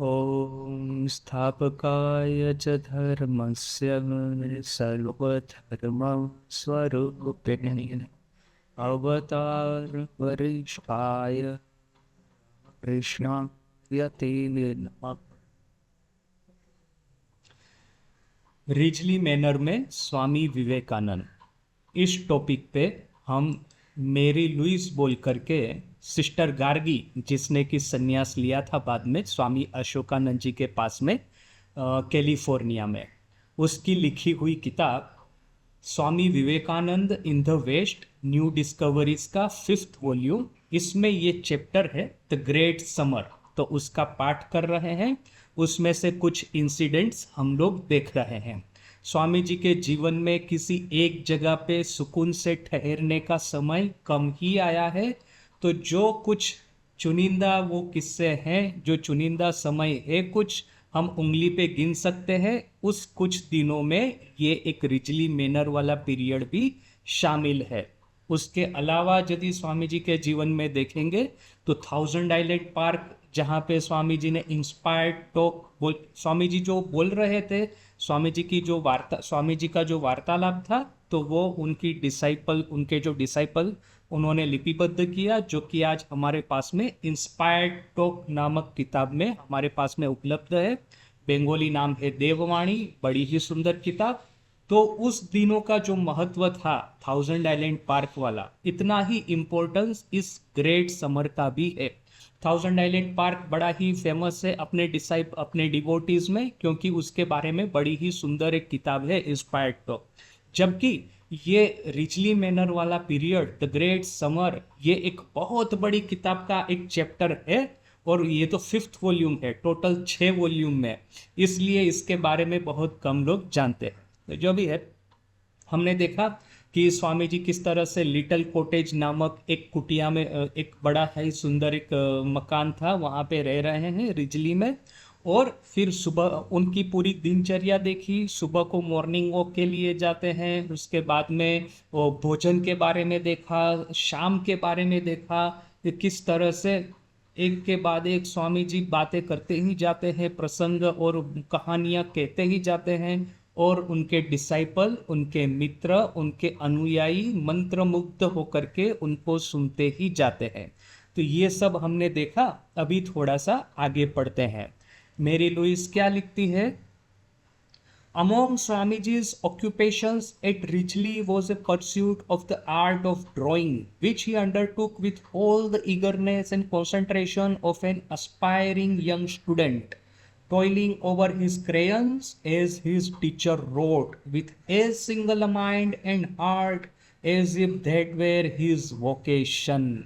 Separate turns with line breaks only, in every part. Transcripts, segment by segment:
ॐ स्थापकाय च धर्मस्य सर्वधर्मस्वरूपिणे अवतारवरिष्ठाय कृष्णाय ते नमः। रिजली मैनर में स्वामी विवेकानंद, इस टॉपिक पे हम मेरी लुइस बोल करके सिस्टर गार्गी, जिसने कि संन्यास लिया था बाद में स्वामी अशोकानंद जी के पास में कैलिफोर्निया में, उसकी लिखी हुई किताब Swami Vivekananda in the West new discoveries का 5th वॉल्यूम। इसमें ये चैप्टर है द ग्रेट समर, तो उसका पाठ कर रहे हैं। उसमें से कुछ इंसिडेंट्स हम लोग देख रहे हैं। स्वामी जी के जीवन में किसी एक जगह पे सुकून से ठहरने का समय कम ही आया है, तो जो कुछ चुनिंदा वो किस्से हैं, जो चुनिंदा समय है, कुछ हम उंगली पे गिन सकते हैं। उस कुछ दिनों में ये एक रिजली मैनर वाला पीरियड भी शामिल है। उसके अलावा यदि स्वामी जी के जीवन में देखेंगे तो 1000 आइलैंड पार्क, जहाँ पे स्वामी जी ने इंस्पायर्ड टॉक बोल, स्वामी जी जो बोल रहे थे, स्वामी जी की जो वार्ता, स्वामी जी का जो वार्तालाप था, तो वो उनके जो डिसाइपल उन्होंने लिपिबद्ध किया, जो कि आज हमारे पास में इंस्पायर्ड टॉक नामक किताब में हमारे पास में उपलब्ध है। बंगाली नाम है देववाणी, बड़ी ही सुंदर किताब। तो उस दिनों का जो महत्व था 1000 आइलैंड पार्क वाला, इतना ही इम्पोर्टेंस इस ग्रेट समर का भी है। 1000 आइलैंड पार्क बड़ा ही फेमस है अपने डिवोटीज में, क्योंकि उसके बारे में बड़ी ही सुंदर एक किताब है इंस्पायर्ड टॉक। जबकि ये रिचली मैनर वाला पीरियड द ग्रेट समर, ये एक बहुत बड़ी किताब का एक चैप्टर है, और ये तो 5th वॉल्यूम है, टोटल 6 वॉल्यूम में, इसलिए इसके बारे में बहुत कम लोग जानते हैं। तो जो भी है, हमने देखा कि स्वामी जी किस तरह से लिटिल कॉटेज नामक एक कुटिया में, एक बड़ा है सुंदर एक मकान था, वहाँ पे रह रहे हैं रिजली में। और फिर सुबह उनकी पूरी दिनचर्या देखी। सुबह को मॉर्निंग वॉक के लिए जाते हैं, उसके बाद में वो भोजन के बारे में देखा, शाम के बारे में देखा कि किस तरह से एक के बाद एक स्वामी जी बातें करते ही जाते हैं, प्रसंग और कहानियाँ कहते ही जाते हैं, और उनके डिसाइपल, उनके मित्र, उनके अनुयायी मंत्रमुग्ध होकर के उनको सुनते ही जाते हैं। तो ये सब हमने देखा। अभी थोड़ा सा आगे पढ़ते हैं। मेरी लुइस क्या लिखती है? Among Swamiji's occupations at Ridgely was a pursuit of the art of drawing, which he undertook with all the eagerness and concentration of an aspiring young student, toiling over his crayons as his teacher wrote, with as single a mind and heart as if that were his vocation.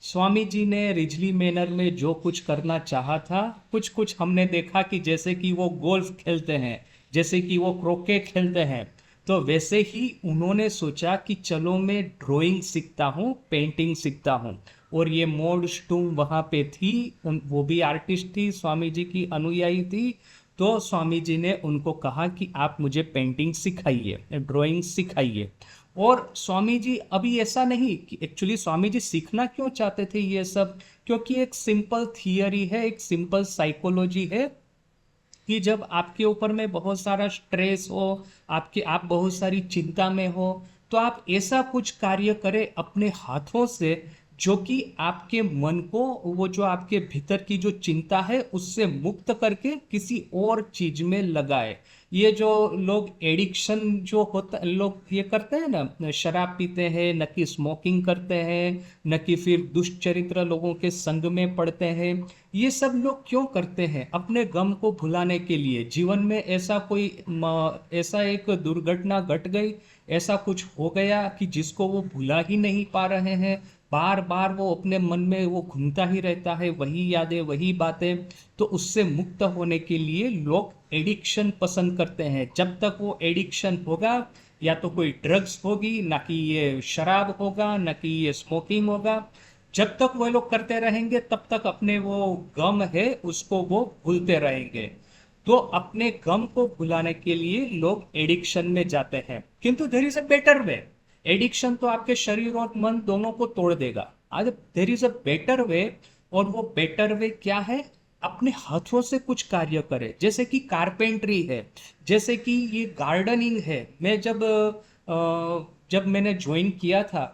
Swami ji ने Ridgely manner में जो कुछ करना चाहा था, कुछ कुछ हमने देखा कि जैसे कि वो गोल्फ खेलते हैं, जैसे कि वो क्रोकेट खेलते हैं, तो वैसे ही उन्होंने सोचा कि चलो मैं ड्राइंग सीखता हूँ, पेंटिंग सीखता हूँ। और ये मोड स्टूम वहाँ पे थी, वो भी आर्टिस्ट थी, स्वामी जी की अनुयायी थी। तो स्वामी जी ने उनको कहा कि आप मुझे पेंटिंग सिखाइए, ड्राइंग सिखाइए। और स्वामी जी अभी ऐसा नहीं कि एक्चुअली स्वामी जी सीखना क्यों चाहते थे ये सब, क्योंकि एक सिंपल थियरी है, एक सिंपल साइकोलॉजी है कि जब आपके ऊपर में बहुत सारा स्ट्रेस हो, आप बहुत सारी चिंता में हो, तो आप ऐसा कुछ कार्य करें अपने हाथों से जो कि आपके मन को, वो जो आपके भीतर की जो चिंता है उससे मुक्त करके किसी और चीज में लगाए। ये जो लोग एडिक्शन जो होता, लोग ये करते हैं ना, शराब पीते हैं, न कि स्मोकिंग करते हैं, न कि फिर दुष्चरित्र लोगों के संग में पड़ते हैं, ये सब लोग क्यों करते हैं? अपने गम को भुलाने के लिए। जीवन में ऐसा कोई ऐसा एक दुर्घटना घट गई, ऐसा कुछ हो गया कि जिसको वो भुला ही नहीं पा रहे हैं, बार बार वो अपने मन में वो घूमता ही रहता है, वही यादें, वही बातें। तो उससे मुक्त होने के लिए लोग एडिक्शन पसंद करते हैं। जब तक वो एडिक्शन होगा, या तो कोई ड्रग्स होगी, ना कि ये शराब होगा, ना कि ये स्मोकिंग होगा, जब तक वो लोग करते रहेंगे तब तक अपने वो गम है उसको वो भूलते रहेंगे। तो अपने गम को भुलाने के लिए लोग एडिक्शन में जाते हैं, किंतु there is a better way. Addiction तो आपके शरीर और मन दोनों को तोड़ देगा। आज there is a better way, और वो बेटर वे क्या है? अपने हाथों से कुछ कार्य करे, जैसे कि कारपेंट्री है, जैसे कि ये गार्डनिंग है। मैं जब मैंने ज्वाइन किया था,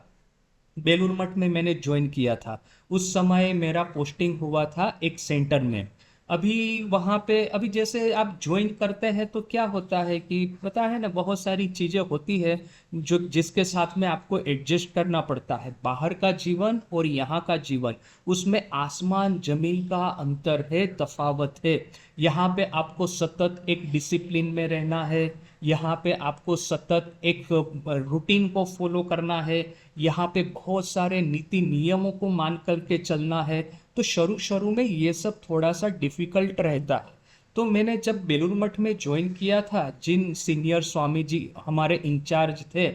बेलूर मठ में मैंने ज्वाइन किया था, उस समय मेरा पोस्टिंग हुआ था एक सेंटर में। अभी वहाँ पे, अभी जैसे आप ज्वाइन करते हैं तो क्या होता है कि पता है ना, बहुत सारी चीज़ें होती है जो जिसके साथ में आपको एडजस्ट करना पड़ता है। बाहर का जीवन और यहाँ का जीवन, उसमें आसमान जमीन का अंतर है, तफावत है। यहाँ पे आपको सतत एक डिसिप्लिन में रहना है, यहाँ पे आपको सतत एक रूटीन को फॉलो करना है, यहाँ पे बहुत सारे नीति नियमों को मान करके चलना है। तो शुरू शुरू में ये सब थोड़ा सा डिफिकल्ट रहता है। तो मैंने जब बेलूर मठ में ज्वाइन किया था, जिन सीनियर स्वामी जी हमारे इंचार्ज थे,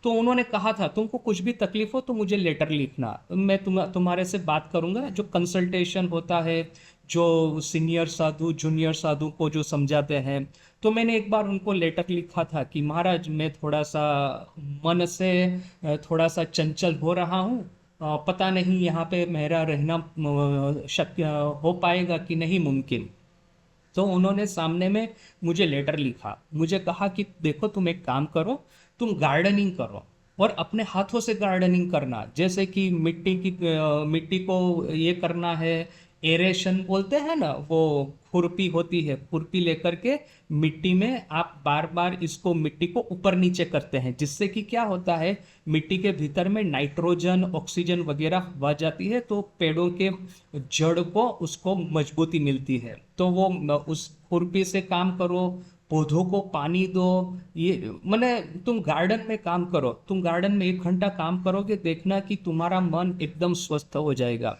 तो उन्होंने कहा था तुमको कुछ भी तकलीफ हो तो मुझे लेटर लिखना, मैं तुम्हारे से बात करूंगा। जो कंसल्टेशन होता है, जो सीनियर साधु जूनियर साधु को जो समझाते हैं, तो मैंने एक बार उनको लेटर लिखा था कि महाराज मैं थोड़ा सा मन से थोड़ा सा चंचल हो रहा हूँ, पता नहीं यहाँ पे मेरा रहना शक्य हो पाएगा कि नहीं, मुमकिन। तो उन्होंने सामने में मुझे लेटर लिखा, मुझे कहा कि देखो तुम एक काम करो, तुम गार्डनिंग करो, और अपने हाथों से गार्डनिंग करना। जैसे कि मिट्टी को ये करना है, एरेशन बोलते हैं ना, वो खुरपी होती है, खुरपी लेकर के मिट्टी में आप बार बार इसको मिट्टी को ऊपर नीचे करते हैं, जिससे कि क्या होता है, मिट्टी के भीतर में नाइट्रोजन ऑक्सीजन वगैरह बढ़ जाती है, तो पेड़ों के जड़ को उसको मजबूती मिलती है। तो वो उस खुरपी से काम करो, पौधों को पानी दो। ये मैंने, तुम गार्डन में काम करो, तुम गार्डन में 1 घंटा काम करोगे, देखना कि तुम्हारा मन एकदम स्वस्थ हो जाएगा।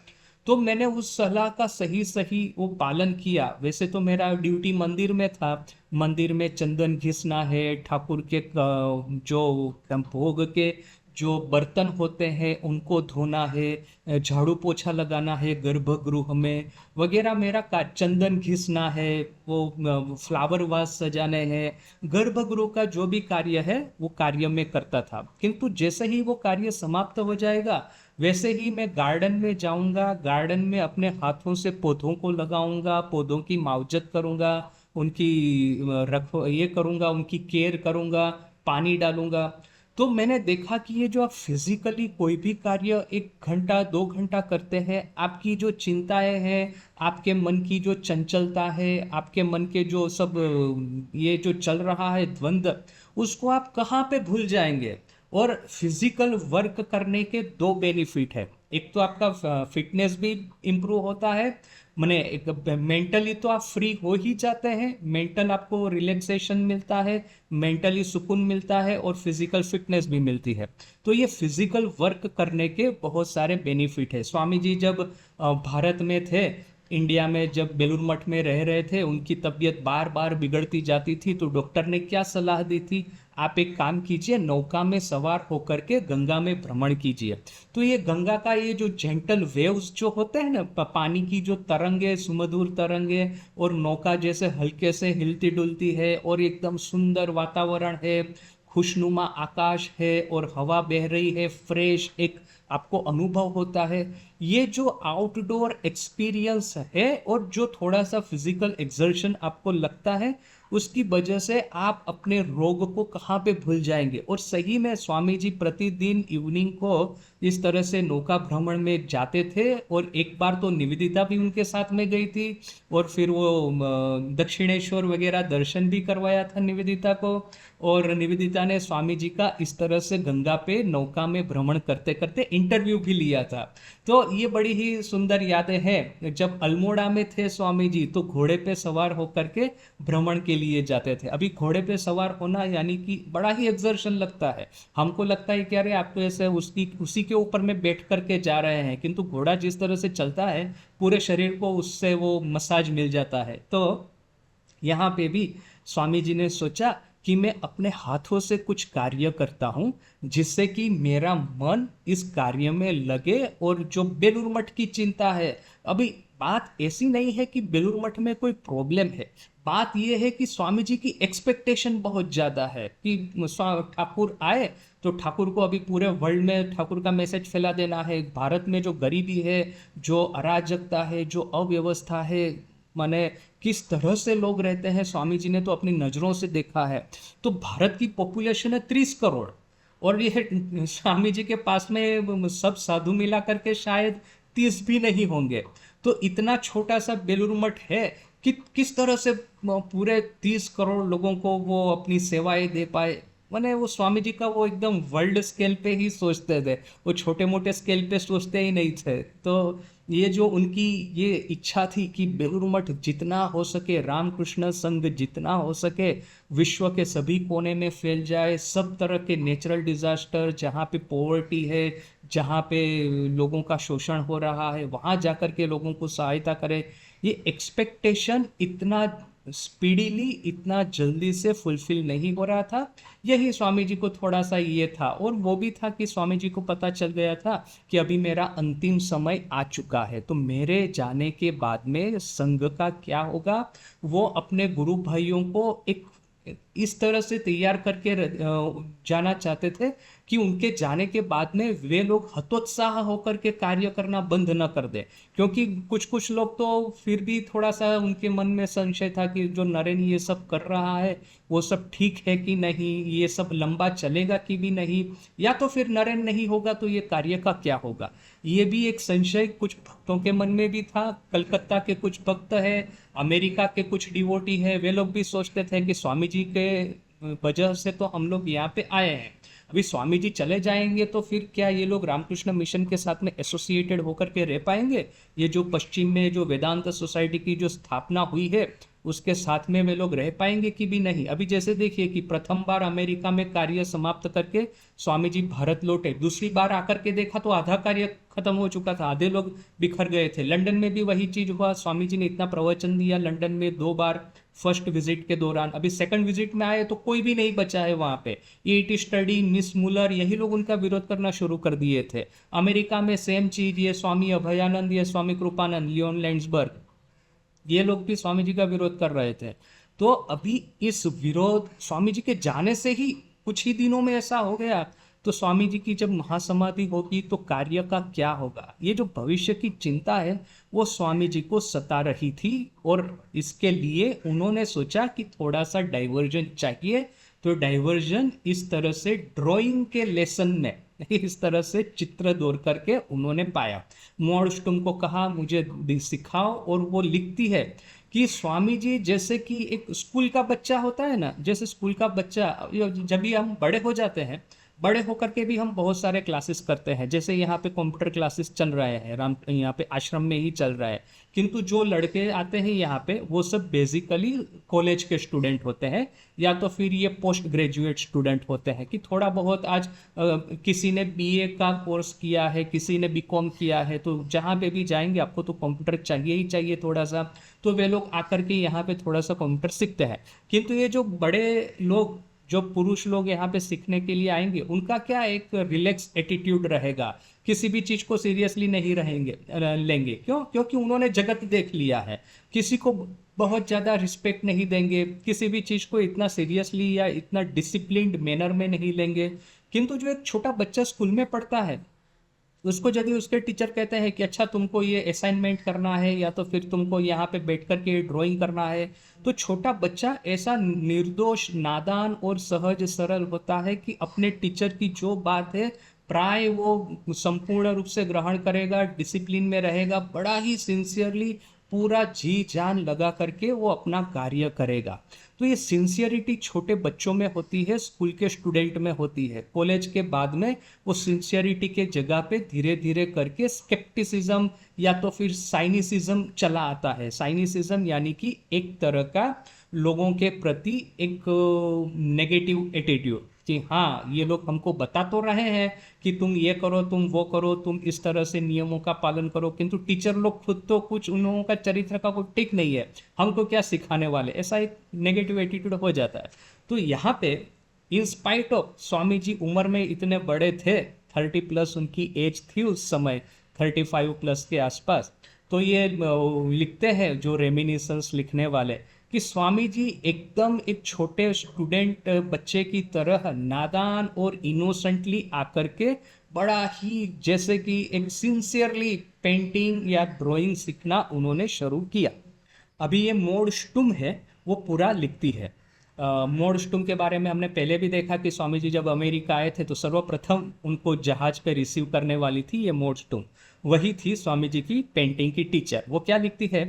तो मैंने उस सलाह का सही सही वो पालन किया। वैसे तो मेरा ड्यूटी मंदिर में था, मंदिर में चंदन घिसना है, ठाकुर के जो भोग के जो बर्तन होते हैं उनको धोना है, झाड़ू पोछा लगाना है गर्भगृह में वगैरह, मेरा चंदन घिसना है, वो फ्लावर वास सजाने हैं, गर्भगृह का जो भी कार्य है वो कार्य में करता था। किंतु जैसे ही वो कार्य समाप्त हो जाएगा, वैसे ही मैं गार्डन में जाऊंगा, गार्डन में अपने हाथों से पौधों को लगाऊंगा, पौधों की मावजत करूंगा, उनकी रखो ये करूंगा, उनकी केयर करूंगा, पानी डालूंगा। तो मैंने देखा कि ये जो आप फिजिकली कोई भी कार्य 1 घंटा 2 घंटा करते हैं, आपकी जो चिंताएं हैं, आपके मन की जो चंचलता है, आपके मन के जो सब ये जो चल रहा है द्वंद्व, उसको आप कहाँ पे भूल जाएंगे। और फिजिकल वर्क करने के 2 बेनिफिट है। एक तो आपका फिटनेस भी इम्प्रूव होता है, मैंने एक मेंटली तो आप फ्री हो ही जाते हैं, मेंटल आपको रिलैक्सेशन मिलता है, मेंटली सुकून मिलता है, और फिजिकल फिटनेस भी मिलती है। तो ये फिजिकल वर्क करने के बहुत सारे बेनिफिट है। स्वामी जी जब भारत में थे, इंडिया में जब बेलूर मठ में रह रहे थे, उनकी तबीयत बार बार बिगड़ती जाती थी, तो डॉक्टर ने क्या सलाह दी थी, आप एक काम कीजिए, नौका में सवार होकर के गंगा में भ्रमण कीजिए। तो ये गंगा का ये जो जेंटल वेव्स जो होते हैं ना, पानी की जो तरंगे, सुमधुर तरंगे, और नौका जैसे हल्के से हिलती डुलती है, और एकदम सुंदर वातावरण है, खुशनुमा आकाश है, और हवा बह रही है, फ्रेश एक आपको अनुभव होता है। ये जो आउटडोर एक्सपीरियंस है, और जो थोड़ा सा फिजिकल एक्सर्शन आपको लगता है, उसकी वजह से आप अपने रोग को कहाँ पे भूल जाएंगे। और सही में स्वामी जी प्रतिदिन इवनिंग को इस तरह से नौका भ्रमण में जाते थे, और एक बार तो निवेदिता भी उनके साथ में गई थी, और फिर वो दक्षिणेश्वर वगैरह दर्शन भी करवाया था निवेदिता को। और निवेदिता ने स्वामी जी का इस तरह से गंगा पे नौका में भ्रमण करते करते इंटरव्यू भी लिया था। तो ये बड़ी ही सुंदर यादें हैं। जब अल्मोड़ा में थे स्वामी जी, तो घोड़े पे सवार होकर के भ्रमण के लिए जाते थे। अभी घोड़े पे सवार होना यानी कि बड़ा ही एक्सर्शन लगता है। हमको लगता है कि अरे आप तो ऐसे उसी के ऊपर में बैठ करके जा रहे हैं, किंतु घोड़ा जिस तरह से चलता है, पूरे शरीर को उससे वो मसाज मिल जाता है। तो यहाँ पे भी स्वामी जी ने सोचा कि मैं अपने हाथों से कुछ कार्य करता हूँ, जिससे कि मेरा मन इस कार्य में लगे। और जो बेलूर मठ की चिंता है, अभी बात ऐसी नहीं है कि बेलूर मठ में कोई प्रॉब्लम है, बात यह है कि स्वामी जी की एक्सपेक्टेशन बहुत ज़्यादा है कि ठाकुर आए तो ठाकुर को अभी पूरे वर्ल्ड में ठाकुर का मैसेज फैला देना है। भारत में जो गरीबी है, जो अराजकता है, जो अव्यवस्था है, माने किस तरह से लोग रहते हैं, स्वामी जी ने तो अपनी नज़रों से देखा है। तो भारत की पॉपुलेशन है 30 करोड़, और ये स्वामी जी के पास में सब साधु मिला करके शायद 30 भी नहीं होंगे। तो इतना छोटा सा बेलूर मठ है कि किस तरह से पूरे 30 करोड़ लोगों को वो अपनी सेवाएं दे पाए। मैंने वो स्वामी जी का वो एकदम वर्ल्ड स्केल पे ही सोचते थे, वो छोटे मोटे स्केल पे सोचते ही नहीं थे। तो ये जो उनकी ये इच्छा थी कि बेलूर मठ जितना हो सके, रामकृष्ण संघ जितना हो सके विश्व के सभी कोने में फैल जाए, सब तरह के नेचुरल डिजास्टर जहाँ पे पॉवर्टी है, जहाँ पे लोगों का शोषण हो रहा है, वहाँ जाकर के लोगों को सहायता करे। ये एक्सपेक्टेशन इतना स्पीडीली, इतना जल्दी से फुलफिल नहीं हो रहा था। यही स्वामी जी को थोड़ा सा ये था, और वो भी था कि स्वामी जी को पता चल गया था कि अभी मेरा अंतिम समय आ चुका है, तो मेरे जाने के बाद में संघ का क्या होगा। वो अपने गुरु भाइयों को एक इस तरह से तैयार करके जाना चाहते थे कि उनके जाने के बाद में वे लोग हतोत्साह होकर के कार्य करना बंद न कर दे। क्योंकि कुछ कुछ लोग तो फिर भी थोड़ा सा उनके मन में संशय था कि जो नरेन ये सब कर रहा है वो सब ठीक है कि नहीं, ये सब लंबा चलेगा कि भी नहीं, या तो फिर नरेन नहीं होगा तो ये कार्य का क्या होगा। ये भी एक संशय कुछ भक्तों के मन में भी था। कलकत्ता के कुछ भक्त है, अमेरिका के कुछ डिवोटी है, वे लोग भी सोचते थे कि स्वामी जी के वजह से तो हम लोग यहाँ पे आए हैं, अभी स्वामी जी चले जाएंगे तो फिर क्या ये लोग रामकृष्ण मिशन के साथ में एसोसिएटेड होकर के रह पाएंगे। ये जो पश्चिम में जो वेदांत सोसाइटी की जो स्थापना हुई है उसके साथ में वे लोग रह पाएंगे कि भी नहीं। अभी जैसे देखिए कि प्रथम बार अमेरिका में कार्य समाप्त करके स्वामी जी भारत लौटे, दूसरी बार आकर के देखा तो आधा कार्य खत्म हो चुका था, आधे लोग बिखर गए थे। लंदन में भी वही चीज हुआ, स्वामी जी ने इतना प्रवचन दिया लंदन में 2 बार फर्स्ट विजिट के दौरान, अभी सेकंड विजिट में आए तो कोई भी नहीं बचा है वहां पे। ईट स्टडी, मिस मुलर, यही लोग उनका विरोध करना शुरू कर दिए थे। अमेरिका में सेम चीज, ये स्वामी अभयानंद, ये स्वामी कृपानंद, लियोन लैंड्सबर्ग, ये लोग भी स्वामी जी का विरोध कर रहे थे। तो अभी इस विरोध स्वामी जी के जाने से ही कुछ ही दिनों में ऐसा हो गया, तो स्वामी जी की जब महासमाधि होगी तो कार्य का क्या होगा, ये जो भविष्य की चिंता है वो स्वामी जी को सता रही थी। और इसके लिए उन्होंने सोचा कि थोड़ा सा डाइवर्जन चाहिए। तो डाइवर्जन इस तरह से ड्राइंग के लेसन में इस तरह से चित्र दौड़ करके उन्होंने पाया। मॉडस्टुम को कहा मुझे सिखाओ, और वो लिखती है कि स्वामी जी जैसे कि एक स्कूल का बच्चा होता है ना, जैसे स्कूल का बच्चा जब भी हम बड़े हो जाते हैं, बड़े होकर के भी हम बहुत सारे क्लासेस करते हैं, जैसे यहाँ पे कंप्यूटर क्लासेस चल रहे हैं, राम यहाँ पे आश्रम में ही चल रहा है। किंतु जो लड़के आते हैं यहाँ पे वो सब बेसिकली कॉलेज के स्टूडेंट होते हैं, या तो फिर ये पोस्ट ग्रेजुएट स्टूडेंट होते हैं कि थोड़ा बहुत आज किसी ने बीए का कोर्स किया है, किसी ने बीकॉम किया है, तो जहाँ पे भी जाएंगे आपको तो कंप्यूटर चाहिए ही चाहिए थोड़ा सा, तो वे लोग आकर के यहाँ पे थोड़ा सा कंप्यूटर सीखते हैं। किंतु ये जो बड़े लोग, जो पुरुष लोग यहाँ पे सीखने के लिए आएंगे, उनका क्या एक रिलैक्स एटीट्यूड रहेगा, किसी भी चीज को सीरियसली नहीं रहेंगे लेंगे। क्यों? क्योंकि उन्होंने जगत देख लिया है, किसी को बहुत ज़्यादा रिस्पेक्ट नहीं देंगे, किसी भी चीज़ को इतना सीरियसली या इतना डिसिप्लिन्ड मैनर में नहीं लेंगे। किंतु जो एक छोटा बच्चा स्कूल में पढ़ता है, उसको यदि उसके टीचर कहते हैं कि अच्छा तुमको ये असाइनमेंट करना है, या तो फिर तुमको यहाँ पे बैठ कर के ड्राइंग करना है, तो छोटा बच्चा ऐसा निर्दोष, नादान और सहज सरल होता है कि अपने टीचर की जो बात है प्राय वो संपूर्ण रूप से ग्रहण करेगा, डिसिप्लिन में रहेगा, बड़ा ही सिंसियरली पूरा जी जान लगा करके वो अपना कार्य करेगा। तो ये सिंसियरिटी छोटे बच्चों में होती है, स्कूल के स्टूडेंट में होती है। कॉलेज के बाद में वो सिंसियरिटी के जगह पे धीरे धीरे करके स्केप्टिसिज्म या तो फिर साइनिसिज्म चला आता है। साइनिसिज्म यानी कि एक तरह का लोगों के प्रति एक नेगेटिव एटीट्यूड कि हाँ ये लोग हमको बता तो रहे हैं कि तुम ये करो, तुम वो करो, तुम इस तरह से नियमों का पालन करो, किंतु टीचर लोग खुद तो कुछ उन लोगों का चरित्र का कोई ठीक नहीं है, हमको क्या सिखाने वाले, ऐसा एक नेगेटिव एटीट्यूड हो जाता है। तो यहाँ पे in spite of Swami ji उम्र में इतने बड़े थे, 30+ उनकी एज थी उस समय, 35+ के आसपास। तो ये लिखते हैं जो रेमिनिसेंस लिखने वाले कि स्वामी जी एकदम एक छोटे स्टूडेंट बच्चे की तरह नादान और इनोसेंटली आकर के बड़ा ही जैसे कि एक सिंसियरली पेंटिंग या ड्राइंग सीखना उन्होंने शुरू किया। अभी ये मोड स्टुम है वो पूरा लिखती है। मोड स्टुम के बारे में हमने पहले भी देखा कि स्वामी जी जब अमेरिका आए थे तो सर्वप्रथम उनको जहाज पे रिसीव करने वाली थी ये मोड स्टुम। वही थी स्वामी जी की पेंटिंग की टीचर। वो क्या लिखती है,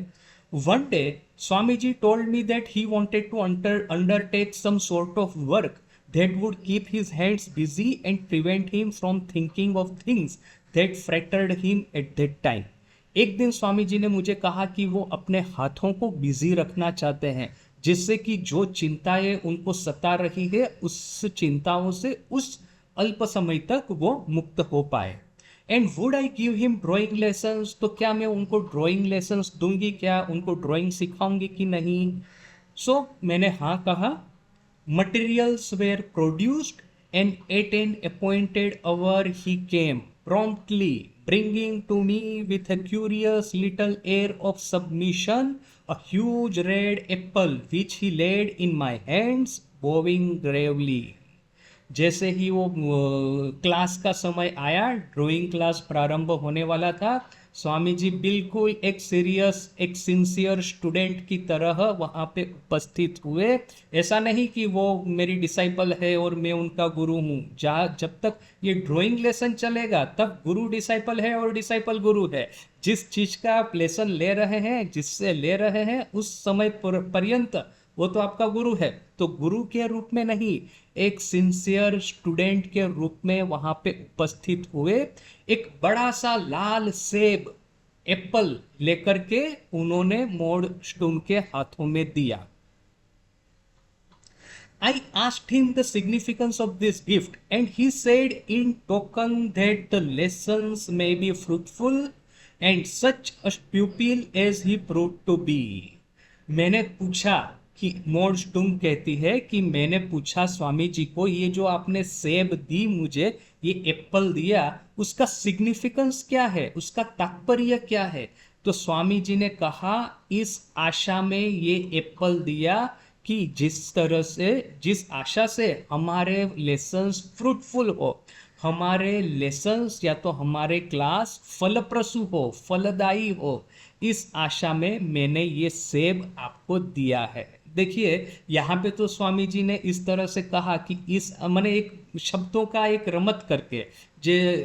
one day Swami ji told me that he wanted to undertake some sort of work that would keep his hands busy and prevent him from thinking of things that fretted him at that time। एक दिन स्वामी जी ने मुझे कहा कि वो अपने हाथों को बिजी रखना चाहते हैं, जिससे कि जो चिंताएं उनको सता रही है उस चिंताओं से उस अल्प समय तक वो मुक्त हो पाए। And would I give him drawing lessons, तो क्या मैं उनको ड्राइंग लेसन्स दूंगी, क्या उनको ड्राइंग सिखाऊंगी कि नहीं। मैंने हाँ कहा। Materials were produced, and at an appointed hour he came promptly, bringing to me with a curious little air of submission a huge red apple which he laid in my hands, bowing gravely। जैसे ही वो class का समय आया, drawing class प्रारंभ होने वाला था, स्वामी जी बिल्कुल एक सीरियस, एक सिंसियर स्टूडेंट की तरह वहाँ पे उपस्थित हुए। ऐसा नहीं कि वो मेरी डिसाइपल है और मैं उनका गुरु हूँ। जब तक ये ड्राइंग लेसन चलेगा तब गुरु डिसाइपल है और डिसाइपल गुरु है। जिस चीज़ का आप लेसन ले रहे हैं, जिससे ले रहे हैं, उस समय पर्यंत वो तो आपका गुरु है। तो गुरु के रूप में नहीं, एक सिंसियर स्टूडेंट के रूप में वहां पे उपस्थित हुए। एक बड़ा सा लाल सेब, एप्पल लेकर के उन्होंने मोड स्टोन के हाथों में दिया। I asked him the significance of this gift, and he said in token that the lessons may be fruitful and such a pupil as he proved to be। मैंने पूछा कि मोड स्टुम कहती है कि मैंने पूछा स्वामी जी को, ये जो आपने सेब दी मुझे, ये एप्पल दिया, उसका सिग्निफिकेंस क्या है, उसका तात्पर्य क्या है। तो स्वामी जी ने कहा, इस आशा में ये एप्पल दिया कि जिस आशा से हमारे लेसन्स फ्रूटफुल हो, हमारे लेसन्स या तो हमारे क्लास फलप्रसू हो, फलदायी हो, इस आशा में मैंने ये सेब आपको दिया है। देखिए यहाँ पे तो स्वामी जी ने इस तरह से कहा कि इस मैंने एक शब्दों का एक रमत करके, जे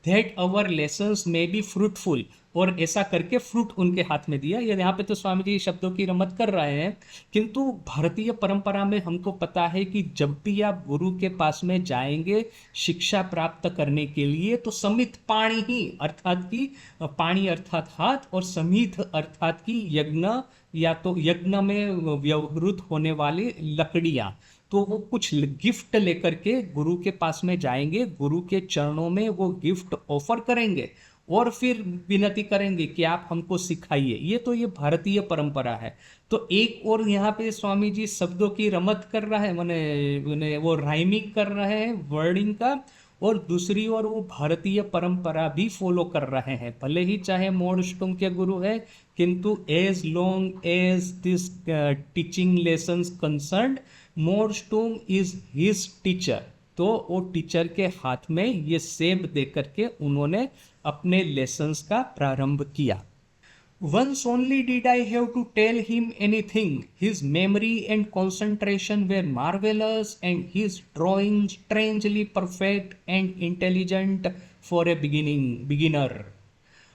दैट अवर लेसन्स में बी फ्रूटफुल, और ऐसा करके फ्रूट उनके हाथ में दिया। यहाँ पे तो स्वामी जी शब्दों की रमत कर रहे हैं, किंतु भारतीय परंपरा में हमको पता है कि जब भी आप गुरु के पास में जाएंगे शिक्षा प्राप्त करने के लिए, तो समित पाणी ही अर्थात की पाणी अर्थात हाथ, और समित अर्थात की यज्ञ या तो यज्ञ में व्यवहृत होने वाली लकड़ियाँ, तो वो कुछ गिफ्ट लेकर के गुरु के पास में जाएंगे, गुरु के चरणों में वो गिफ्ट ऑफर करेंगे और फिर विनती करेंगे कि आप हमको सिखाइए। ये तो ये भारतीय परंपरा है। तो एक और यहाँ पे स्वामी जी शब्दों की रमत कर रहा है, मैंने वो राइमिंग कर रहे हैं वर्डिंग का, और दूसरी ओर वो भारतीय परंपरा भी फॉलो कर रहे हैं। भले ही चाहे मोड स्टुम के गुरु है, किंतु as long as this teaching lessons concerned, मोड स्टुम इज हिज टीचर। तो वो टीचर के हाथ में ये सेब दे करके उन्होंने अपने लेसन्स का प्रारंभ किया। Once only did I have to tell him anything. His memory and concentration were marvelous, and his drawing strangely perfect and intelligent for a beginner।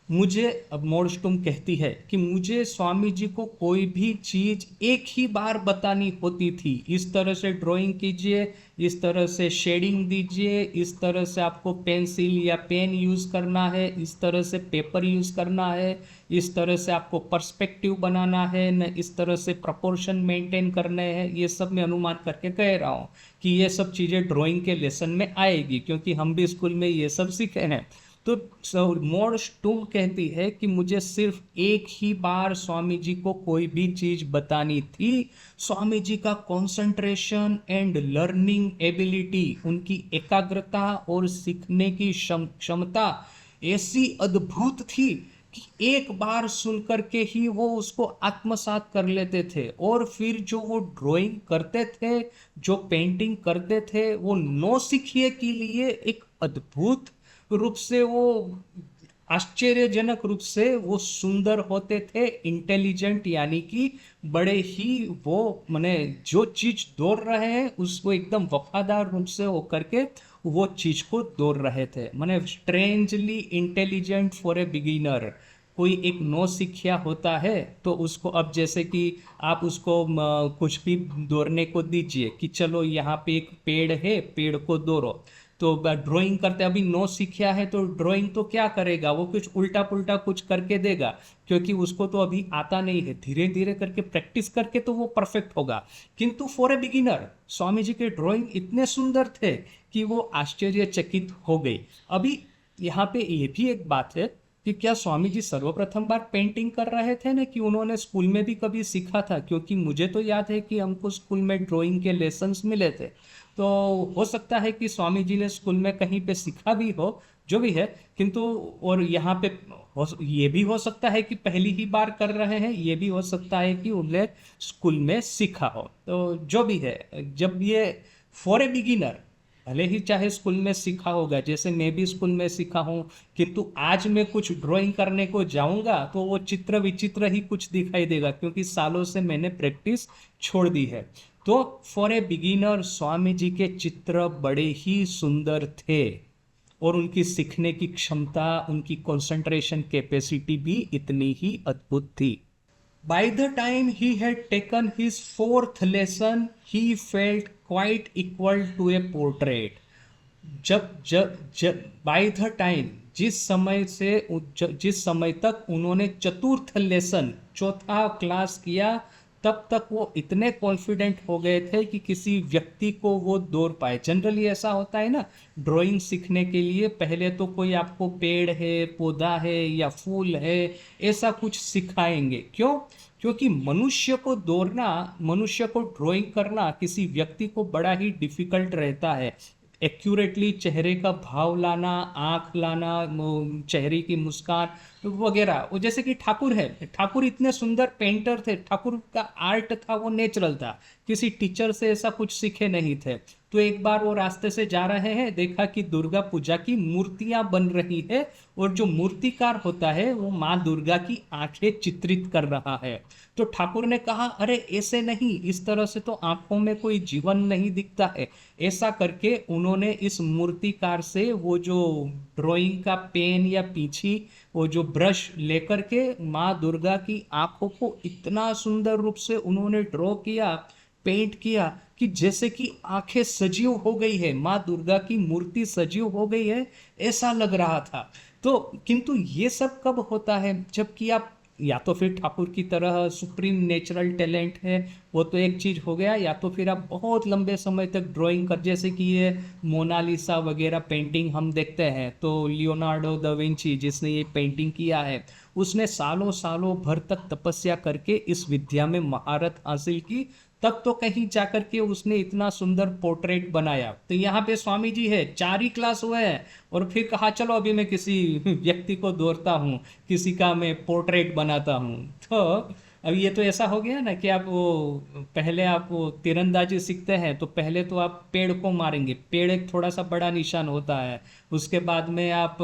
मुझे, अब मोडस्टुम कहती है कि मुझे स्वामी जी को कोई भी चीज़ एक ही बार बतानी होती थी। इस तरह से ड्राइंग कीजिए, इस तरह से शेडिंग दीजिए, इस तरह से आपको पेंसिल या पेन यूज़ करना है, इस तरह से पेपर यूज़ करना है, इस तरह से आपको पर्सपेक्टिव बनाना है, न इस तरह से प्रपोर्शन मेंटेन करने हैं। ये सब मैं अनुमान करके कह रहा हूँ कि ये सब चीज़ें ड्राइंग के लेसन में आएगी, क्योंकि हम भी स्कूल में ये सब सीखे हैं। तो मोड स्टुम कहती है कि मुझे सिर्फ एक ही बार स्वामी जी को कोई भी चीज़ बतानी थी। स्वामी जी का कंसंट्रेशन एंड लर्निंग एबिलिटी, उनकी एकाग्रता और सीखने की क्षमता ऐसी अद्भुत थी कि एक बार सुन करके ही वो उसको आत्मसात कर लेते थे, और फिर जो वो ड्राइंग करते थे, जो पेंटिंग करते थे, वो नौसिखिए के लिए एक अद्भुत रूप से वो आश्चर्यजनक रूप से वो सुंदर होते थे, इंटेलिजेंट, यानी कि बड़े ही वो माने जो चीज दौड़ रहे हैं उसको एकदम वफादार रूप से वो करके वो चीज को दौड़ रहे थे। माने strangely intelligent for a beginner. कोई एक नौ सिखिया होता है तो उसको अब जैसे कि आप उसको कुछ भी दौड़ने को दीजिए कि चलो यहाँ पे एक पेड़ है, पेड़ को दौड़ो, तो ड्राइंग करते अभी नौ सीखा है तो ड्राइंग तो क्या करेगा, वो कुछ उल्टा पुल्टा कुछ करके देगा, क्योंकि उसको तो अभी आता नहीं है। धीरे धीरे करके प्रैक्टिस करके तो वो परफेक्ट होगा। किंतु for a beginner Swami ji के ड्राइंग इतने सुंदर थे कि वो आश्चर्यचकित हो गए। अभी यहाँ पे ये भी एक बात है कि क्या स्वामी जी सर्वप्रथम बार पेंटिंग कर रहे थे ना, कि उन्होंने स्कूल में भी कभी सीखा था? क्योंकि मुझे तो याद है कि हमको स्कूल में ड्राइंग के लेसन्स मिले थे, तो हो सकता है कि स्वामी जी ने स्कूल में कहीं पे सीखा भी हो, जो भी है। किंतु और यहाँ पे ये भी हो सकता है कि पहली ही बार कर रहे हैं, ये भी हो सकता है कि उन्हें स्कूल में सीखा हो। तो जो भी है, जब ये फॉर ए बिगिनर, भले ही चाहे स्कूल में सीखा होगा, जैसे मैं भी स्कूल में सीखा हूँ, किंतु आज मैं कुछ ड्राइंग करने को जाऊंगा तो वो चित्र विचित्र ही कुछ दिखाई देगा, क्योंकि सालों से मैंने प्रैक्टिस छोड़ दी है। तो for a beginner Swami ji के चित्र बड़े ही सुंदर थे, और उनकी सीखने की क्षमता, उनकी कंसंट्रेशन कैपेसिटी भी इतनी ही अद्भुत थी। By the time he had taken his fourth lesson, he felt quite equal to a portrait. जब जब जब बाय द टाइम, जिस समय तक उन्होंने चतुर्थ लेसन, चौथा क्लास किया, तब तक वो इतने कॉन्फिडेंट हो गए थे कि किसी व्यक्ति को वो दौड़ पाए। जनरली ऐसा होता है ना, ड्राइंग सीखने के लिए पहले तो कोई आपको पेड़ है, पौधा है या फूल है, ऐसा कुछ सिखाएंगे। क्यों? क्योंकि मनुष्य को दौड़ना, मनुष्य को ड्राइंग करना किसी व्यक्ति को बड़ा ही डिफिकल्ट रहता है। एक्यूरेटली चेहरे का भाव लाना, आंख लाना, चेहरे की मुस्कान वगैरह। वो जैसे कि ठाकुर है, ठाकुर इतने सुंदर पेंटर थे, ठाकुर का आर्ट था वो नेचुरल था, किसी टीचर से ऐसा कुछ सीखे नहीं थे। तो एक बार वो रास्ते से जा रहे हैं, देखा कि दुर्गा पूजा की मूर्तियां बन रही है, और जो मूर्तिकार होता है वो माँ दुर्गा की आंखें चित्रित कर रहा है। तो ठाकुर ने कहा, अरे ऐसे नहीं, इस तरह से तो आंखों में कोई जीवन नहीं दिखता है। ऐसा करके उन्होंने इस मूर्तिकार से वो जो ड्राइंग का पेन या पीछी वो जो ब्रश लेकर के माँ दुर्गा की आंखों को इतना सुंदर रूप से उन्होंने ड्रॉ किया, पेंट किया, कि जैसे कि आंखें सजीव हो गई है, माँ दुर्गा की मूर्ति सजीव हो गई है, ऐसा लग रहा था। तो किंतु ये सब कब होता है? जबकि आप या तो फिर ठाकुर की तरह सुप्रीम नेचुरल टैलेंट है, वो तो एक चीज़ हो गया, या तो फिर आप बहुत लंबे समय तक ड्राइंग कर, जैसे कि ये मोनालिसा वगैरह पेंटिंग हम देखते हैं, तो लियोनार्डो दा विंची जिसने ये पेंटिंग किया है, उसने सालों सालों भर तक तपस्या करके इस विद्या में महारत हासिल की, तब तो कहीं जाकर के उसने इतना सुंदर पोर्ट्रेट बनाया। तो यहाँ पे स्वामी जी है, 4 ही क्लास हुए हैं, और फिर कहा चलो अभी मैं किसी व्यक्ति को दौड़ता हूँ, किसी का मैं पोर्ट्रेट बनाता हूँ। तो अब ये तो ऐसा हो गया ना कि आप वो पहले आप वो तीरंदाजी सीखते हैं तो पहले तो आप पेड़ को मारेंगे, पेड़ एक थोड़ा सा बड़ा निशान होता है। उसके बाद में आप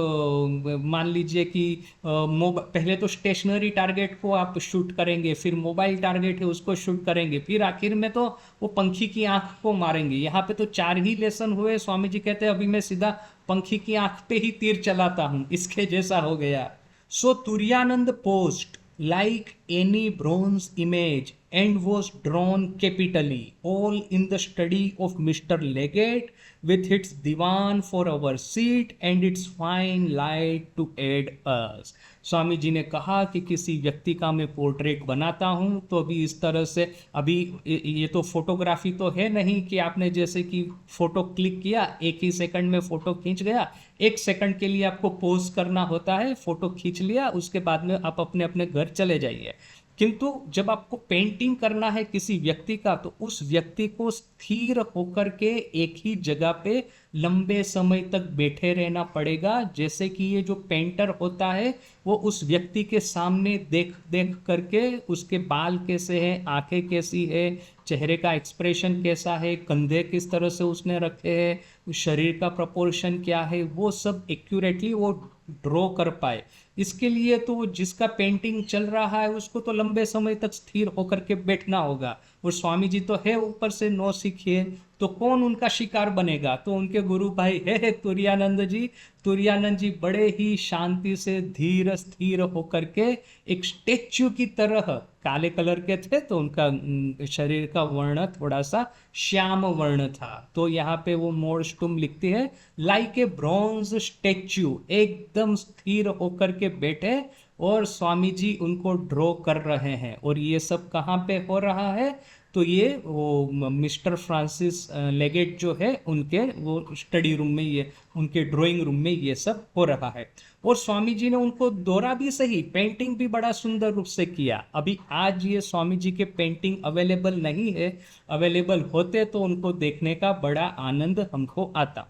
मान लीजिए कि पहले तो स्टेशनरी टारगेट को आप शूट करेंगे, फिर मोबाइल टारगेट है उसको शूट करेंगे, फिर आखिर में तो वो पंखी की आंख को मारेंगे। यहाँ पे तो 4 ही लेसन हुए, स्वामी जी कहते हैं अभी मैं सीधा पंखी की आंख पे ही तीर चलाता हूँ, इसके जैसा हो गया। So Turiyananda post like any bronze image and was drawn capitally, all in the study of Mr. Leggett, with its divan for our seat and its fine light to aid us. Swami ji ने कहा कि किसी व्यक्ति का मैं पोर्ट्रेट बनाता हूँ तो अभी इस तरह से, अभी ये तो फोटोग्राफी तो है नहीं कि आपने जैसे कि फोटो क्लिक किया, एक ही सेकंड में फोटो खींच गया, 1 सेकंड के लिए आपको पोज करना होता है, फोटो खींच लिया, उसके बाद में आप अपने अपने घर चले जाइए। किंतु जब आपको पेंटिंग करना है किसी व्यक्ति का, तो उस व्यक्ति को स्थिर होकर के एक ही जगह पे लंबे समय तक बैठे रहना पड़ेगा। जैसे कि ये जो पेंटर होता है वो उस व्यक्ति के सामने देख देख करके उसके बाल कैसे हैं, आंखें कैसी है, चेहरे का एक्सप्रेशन कैसा है, कंधे किस तरह से उसने रखे हैं, शरीर का प्रपोर्शन क्या है, वो सब एक्यूरेटली वो ड्रॉ कर पाए। इसके लिए तो जिसका पेंटिंग चल रहा है उसको तो लंबे समय तक स्थिर होकर के बैठना होगा, और स्वामी जी तो है ऊपर से नौ सीखिए, तो कौन उनका शिकार बनेगा? तो उनके गुरु भाई है तुरानंद जी। तुरानंद जी बड़े ही शांति से धीर स्थिर होकर के एक स्टेच्यू की तरह, काले कलर के थे तो उनका शरीर का वर्ण थोड़ा सा श्याम वर्ण था, तो यहाँ पे वो मोर्स्टुम लिखती है, लाइक ए ब्रॉन्ज स्टेच्यू, एकदम स्थिर होकर के बैठे और स्वामी जी उनको ड्रॉ कर रहे हैं। और ये सब कहाँ पे हो रहा है? तो ये वो मिस्टर फ्रांसिस लेगेट जो है उनके वो स्टडी रूम में, ये उनके ड्राइंग रूम में ये सब हो रहा है। और स्वामी जी ने उनको दौरा भी सही, पेंटिंग भी बड़ा सुंदर रूप से किया। अभी आज ये स्वामी जी के पेंटिंग अवेलेबल नहीं है, अवेलेबल होते तो उनको देखने का बड़ा आनंद हमको आता।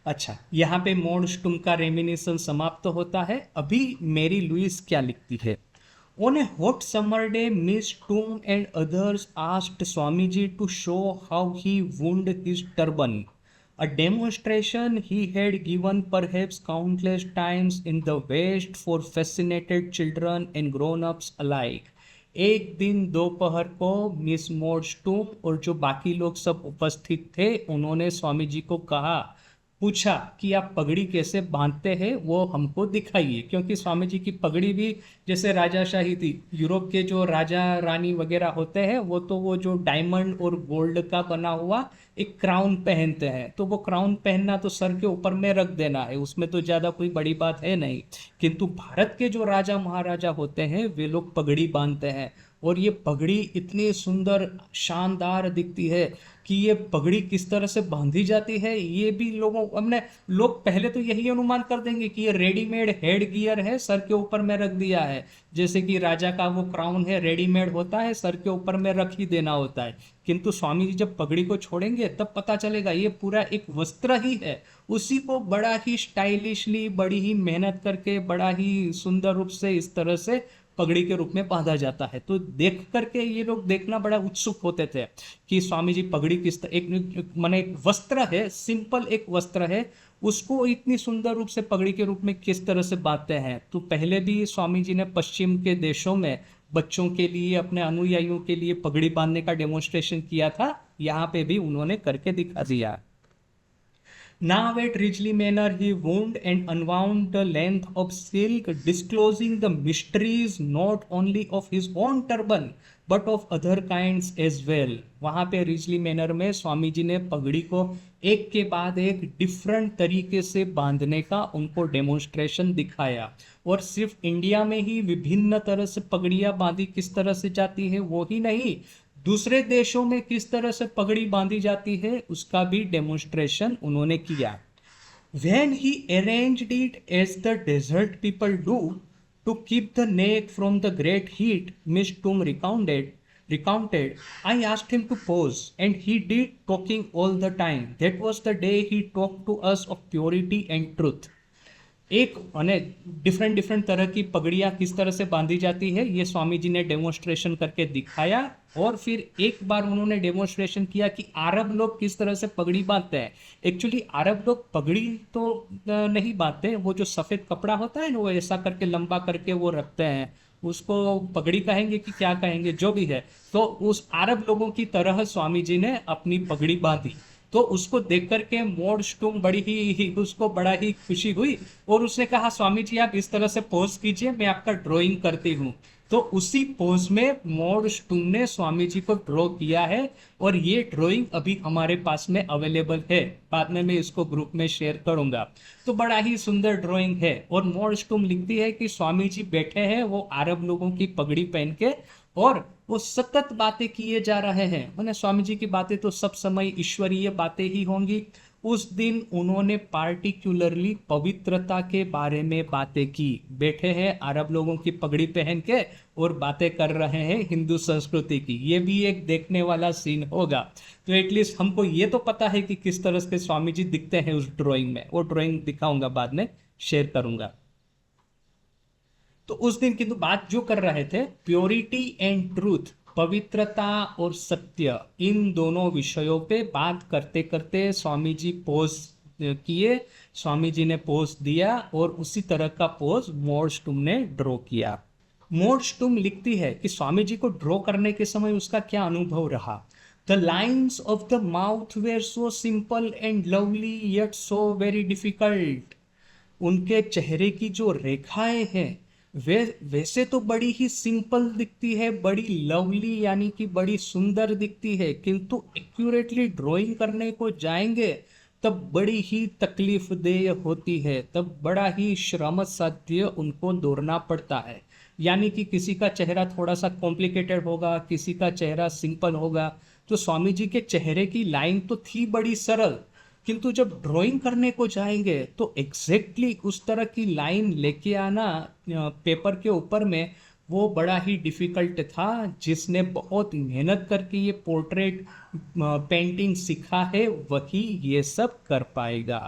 अच्छा, यहाँ पे मोर्स्टुम का रेमिनिशन समाप्त होता है। अभी मेरी लुइस क्या लिखती है? On a hot summer day, Miss Toom and others asked Swamiji to show how he wound his turban, a demonstration he had given perhaps countless times in the West for fascinated children and grown-ups alike. एक दिन दोपहर को miss मोर्स्टूम और जो बाकी लोग सब उपस्थित थे उन्होंने स्वामी जी को कहा, पूछा कि आप पगड़ी कैसे बांधते हैं, वो हमको दिखाइए। क्योंकि स्वामी जी की पगड़ी भी जैसे राजाशाही थी, यूरोप के जो राजा रानी वगैरह होते हैं वो जो डायमंड और गोल्ड का बना हुआ एक क्राउन पहनते हैं, तो वो क्राउन पहनना तो सर के ऊपर में रख देना है, उसमें तो ज़्यादा कोई बड़ी बात है नहीं। किंतु भारत के जो राजा महाराजा होते हैं वे लोग पगड़ी बांधते हैं, और ये पगड़ी इतनी सुंदर शानदार दिखती है कि ये पगड़ी किस तरह से बांधी जाती है ये भी लोग पहले तो यही अनुमान कर देंगे कि ये रेडीमेड हेड गियर है, सर के ऊपर में रख दिया है, जैसे कि राजा का वो क्राउन है रेडीमेड होता है, सर के ऊपर में रख ही देना होता है। किंतु स्वामी जी जब पगड़ी को छोड़ेंगे तब पता चलेगा ये पूरा एक वस्त्र ही है, उसी को बड़ा ही स्टाइलिशली, बड़ी ही मेहनत करके, बड़ा ही सुंदर रूप से इस तरह से पगड़ी के रूप में बांधा जाता है। तो देख करके ये लोग देखना बड़ा उत्सुक होते थे कि स्वामी जी पगड़ी किस तरह, एक वस्त्र है, सिंपल एक वस्त्र है, उसको इतनी सुंदर रूप से पगड़ी के रूप में किस तरह से बांधते हैं। तो पहले भी स्वामी जी ने पश्चिम के देशों में बच्चों के लिए, अपने अनुयायियों के लिए पगड़ी बांधने का डेमोन्स्ट्रेशन किया था, यहाँ पे भी उन्होंने करके दिखा दिया। Now at Ridgely Manor he wound and unwound the length of silk, disclosing the mysteries not only of his own turban but of other kinds as well. वहाँ पे रिजली मैनर में स्वामी जी ने पगड़ी को एक के बाद एक डिफरेंट तरीके से बांधने का उनको डेमोन्स्ट्रेशन दिखाया, और सिर्फ इंडिया में ही विभिन्न तरह से पगड़ियाँ बांधी किस तरह से जाती है वो ही नहीं, दूसरे देशों में किस तरह से पगड़ी बांधी जाती है उसका भी डेमोन्स्ट्रेशन उन्होंने किया। When he arranged it as the desert people do to keep the neck from the great heat, Miss Toom recounted, I asked him to pose and he did, talking all the time. That was the day he talked to us of purity and truth. एक different तरह की पगड़ियाँ किस तरह से बांधी जाती है ये स्वामी जी ने डेमोन्स्ट्रेशन करके दिखाया, और फिर एक बार उन्होंने डेमोन्स्ट्रेशन किया कि अरब लोग किस तरह से पगड़ी बांधते हैं। एक्चुअली अरब लोग पगड़ी तो नहीं बांधते, वो जो सफ़ेद कपड़ा होता है ना वो ऐसा करके लंबा करके वो रखते हैं, उसको पगड़ी कहेंगे कि क्या कहेंगे जो भी है। तो उस अरब लोगों की तरह स्वामी जी ने अपनी पगड़ी बांधी, तो उसको देख करके मोर्स्टुम उसको बड़ा ही खुशी हुई, और उसने कहा स्वामी जी आप इस तरह से पोज कीजिए, मैं आपका ड्राइंग करती हूँ। तो उसी पोज में मोर्स्टुम ने स्वामी जी को ड्रॉ किया है, और ये ड्राइंग अभी हमारे पास में अवेलेबल है, बाद में मैं इसको ग्रुप में शेयर करूंगा। तो बड़ा ही सुंदर ड्राइंग है, और मोर्स्टुम लिखती है कि स्वामी जी बैठे हैं वो अरब लोगों की पगड़ी पहन के, और वो सतत बातें किए जा रहे हैं। मैंने स्वामी जी की बातें तो सब समय ईश्वरीय बातें ही होंगी। उस दिन उन्होंने पार्टिकुलरली पवित्रता के बारे में बातें की, बैठे हैं अरब लोगों की पगड़ी पहन के और बातें कर रहे हैं हिंदू संस्कृति की। ये भी एक देखने वाला सीन होगा। तो एटलीस्ट हमको ये तो पता है कि किस तरह से स्वामी जी दिखते हैं उस ड्राइंग में, वो ड्राइंग दिखाऊंगा, बाद में शेयर करूंगा। तो उस दिन की तो बात जो कर रहे थे, प्योरिटी एंड ट्रूथ, पवित्रता और सत्य, इन दोनों विषयों पे बात करते करते स्वामी जी पोज किए, स्वामी जी ने पोज दिया और उसी तरह का पोज मोर्स्टुम ने ड्रॉ किया। मोर्स्टुम लिखती है कि स्वामी जी को ड्रॉ करने के समय उसका क्या अनुभव रहा। The lines of the mouth were so simple and lovely yet so very difficult. उनके चेहरे की जो रेखाएं हैं वे वैसे तो बड़ी ही सिंपल दिखती है, बड़ी लवली यानी कि बड़ी सुंदर दिखती है, किंतु एक्यूरेटली ड्राइंग करने को जाएंगे तब बड़ी ही तकलीफदेह होती है, तब बड़ा ही श्रम साध्य उनको दौड़ना पड़ता है। यानी कि किसी का चेहरा थोड़ा सा कॉम्प्लिकेटेड होगा, किसी का चेहरा सिंपल होगा। तो स्वामी जी के चेहरे की लाइन तो थी बड़ी सरल, किंतु जब ड्राइंग करने को जाएंगे तो एग्जैक्टली उस तरह की लाइन लेके आना पेपर के ऊपर में वो बड़ा ही डिफिकल्ट था। जिसने बहुत मेहनत करके ये पोर्ट्रेट पेंटिंग सीखा है वही ये सब कर पाएगा।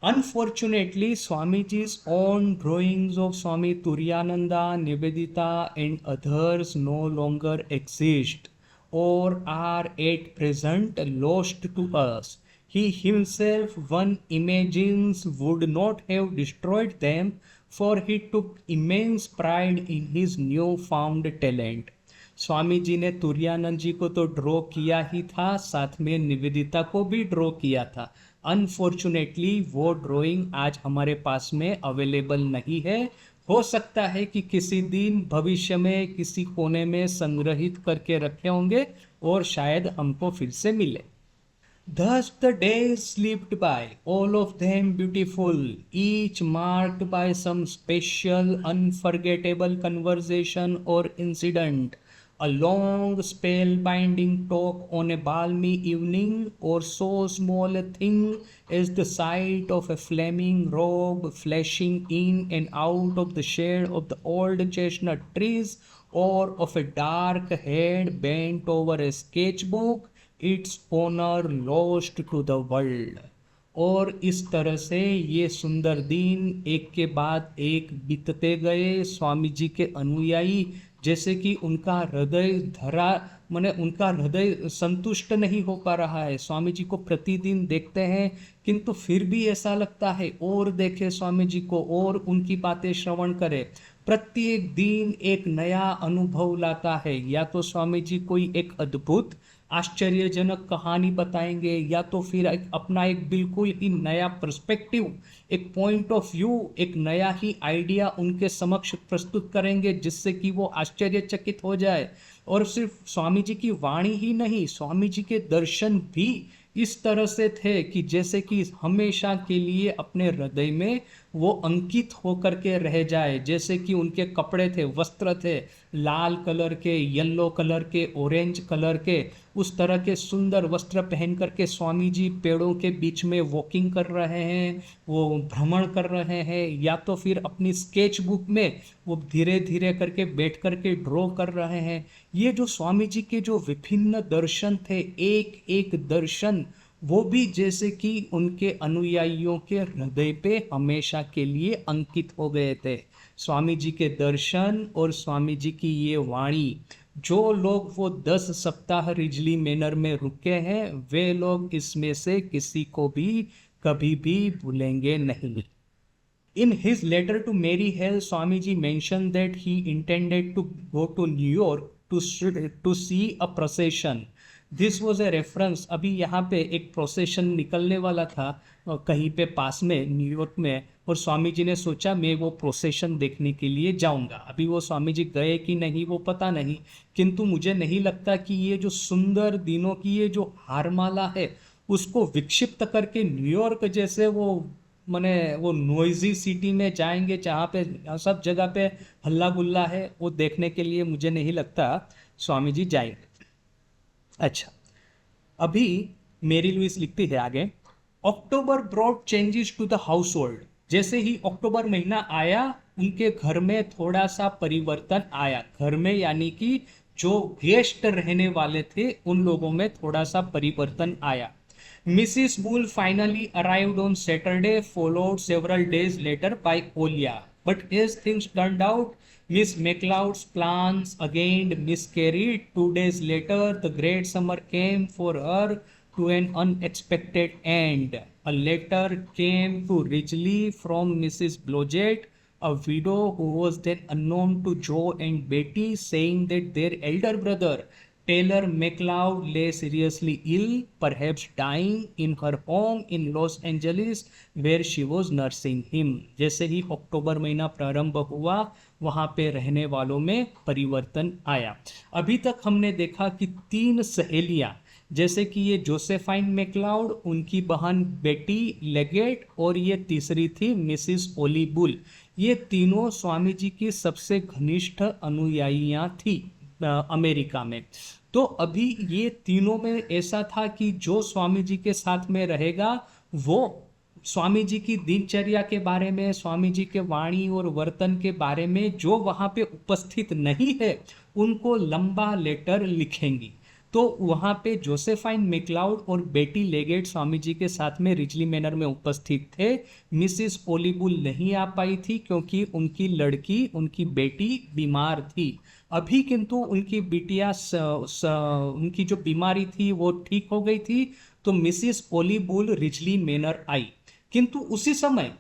Unfortunately, Swamiji's own drawings of Swami Turiyananda, Nivedita and others no longer exist or are at present lost to us. He himself, one imagines, would not have destroyed them, for he took immense pride in his new found talent. Swami ji ने तुरानंद जी को तो draw किया ही था, साथ में निवेदिता को भी draw किया था। अनफॉर्चुनेटली वो ड्राइंग आज हमारे पास में अवेलेबल नहीं है। हो सकता है कि किसी दिन भविष्य में किसी कोने में संग्रहित करके रखे होंगे और शायद हमको फिर से मिले। Thus the days slipped by, all of them beautiful, each marked by some special, unforgettable conversation or incident. A long spellbinding talk on a balmy evening, or so small a thing as the sight of a flaming robe flashing in and out of the shade of the old chestnut trees, or of a dark head bent over a sketchbook, its owner lost to the world. और इस तरह से ये सुंदर दिन एक के बाद एक बीतते गए। स्वामी जी के अनुयायी जैसे कि उनका हृदय धरा माने उनका हृदय संतुष्ट नहीं हो पा रहा है। स्वामी जी को प्रतिदिन देखते हैं किंतु फिर भी ऐसा लगता है और देखे स्वामी जी को और उनकी बातें श्रवण करें। प्रत्येक दिन एक नया अनुभव लाता है। या तो स्वामी जी कोई एक अद्भुत आश्चर्यजनक कहानी बताएंगे, या तो फिर अपना एक बिल्कुल ही नया पर्सपेक्टिव, एक पॉइंट ऑफ व्यू, एक नया ही आइडिया उनके समक्ष प्रस्तुत करेंगे जिससे कि वो आश्चर्यचकित हो जाए। और सिर्फ स्वामी जी की वाणी ही नहीं, स्वामी जी के दर्शन भी इस तरह से थे कि जैसे कि हमेशा के लिए अपने हृदय में वो अंकित होकर के रह जाए। जैसे कि उनके कपड़े थे, वस्त्र थे, लाल कलर के, येलो कलर के, ऑरेंज कलर के, उस तरह के सुंदर वस्त्र पहन करके स्वामी जी पेड़ों के बीच में वॉकिंग कर रहे हैं, वो भ्रमण कर रहे हैं, या तो फिर अपनी स्केच बुक में वो धीरे धीरे करके बैठ करके ड्रॉ कर रहे हैं। ये जो स्वामी जी के जो विभिन्न दर्शन थे, एक एक दर्शन वो भी जैसे कि उनके अनुयायियों के हृदय पे हमेशा के लिए अंकित हो गए थे। स्वामी जी के दर्शन और स्वामी जी की ये वाणी, जो लोग वो 10 सप्ताह रिजली मैनर में रुके हैं वे लोग इसमें से किसी को भी कभी भी भूलेंगे नहीं। In his letter to Mary Hale, Swamiji mentioned that he intended to go to New York to see a procession. This was a reference. अभी यहाँ पे एक प्रोसेशन निकलने वाला था कहीं पे पास में न्यूयॉर्क में, और स्वामी जी ने सोचा मैं वो प्रोसेशन देखने के लिए जाऊंगा। अभी वो स्वामी जी गए कि नहीं वो पता नहीं, किंतु मुझे नहीं लगता कि ये जो सुंदर दिनों की ये जो हारमाला है उसको विक्षिप्त करके न्यूयॉर्क जैसे वो माने वो नॉइजी सिटी में जाएंगे जहाँ पे सब जगह पे हल्ला गुल्ला है, वो देखने के लिए मुझे नहीं लगता स्वामी जी जाएंगे। अच्छा, अभी मेरी लुइस लिखती है आगे, October broad changes to the household. जैसे ही अक्टूबर महीना आया उनके घर में थोड़ा सा परिवर्तन आया। घर में यानी कि जो गेस्ट रहने वाले थे उन लोगों में थोड़ा सा परिवर्तन आया। Mrs Bull finally arrived on Saturday, followed several days later by Olea, but as things turned out Miss MacLeod's plans again miscarried. 2 days later, the great summer came for her to an unexpected end. A letter came to Ridgely from Mrs. Blodgett, a widow who was then unknown to Joe and Betty, saying that their elder brother, Taylor McLeod, lay seriously ill, perhaps dying, in her home in Los Angeles, where she was nursing him. जैसे ही अक्टूबर महीना प्रारंभ हुआ, वहाँ पे रहने वालों में परिवर्तन आया। अभी तक हमने देखा कि 3 सहेलियाँ, जैसे कि ये जोसेफाइन मैक्लाउड, उनकी बहन बेटी लेगेट और ये तीसरी थी मिसिस ओली बुल, ये तीनों स्वामी जी की सबसे घनिष्ठ अनुयायियाँ थी अमेरिका में। तो अभी ये तीनों में ऐसा था कि जो स्वामी जी के साथ में रहेगा वो स्वामी जी की दिनचर्या के बारे में, स्वामी जी के वाणी और वर्तन के बारे में जो वहाँ पे उपस्थित नहीं है उनको लंबा लेटर लिखेंगी। तो वहाँ पे जोसेफाइन मैक्लाउड और बेटी लेगेट स्वामी जी के साथ में रिजली मैनर में उपस्थित थे। मिसिस ओलीबुल नहीं आ पाई थी क्योंकि उनकी लड़की, उनकी बेटी बीमार थी। अभी किंतु उनकी बिटिया उनकी जो बीमारी थी वो ठीक हो गई थी, तो मिसिस ओलीबुल रिजली मैनर आई। किंतु उसी समय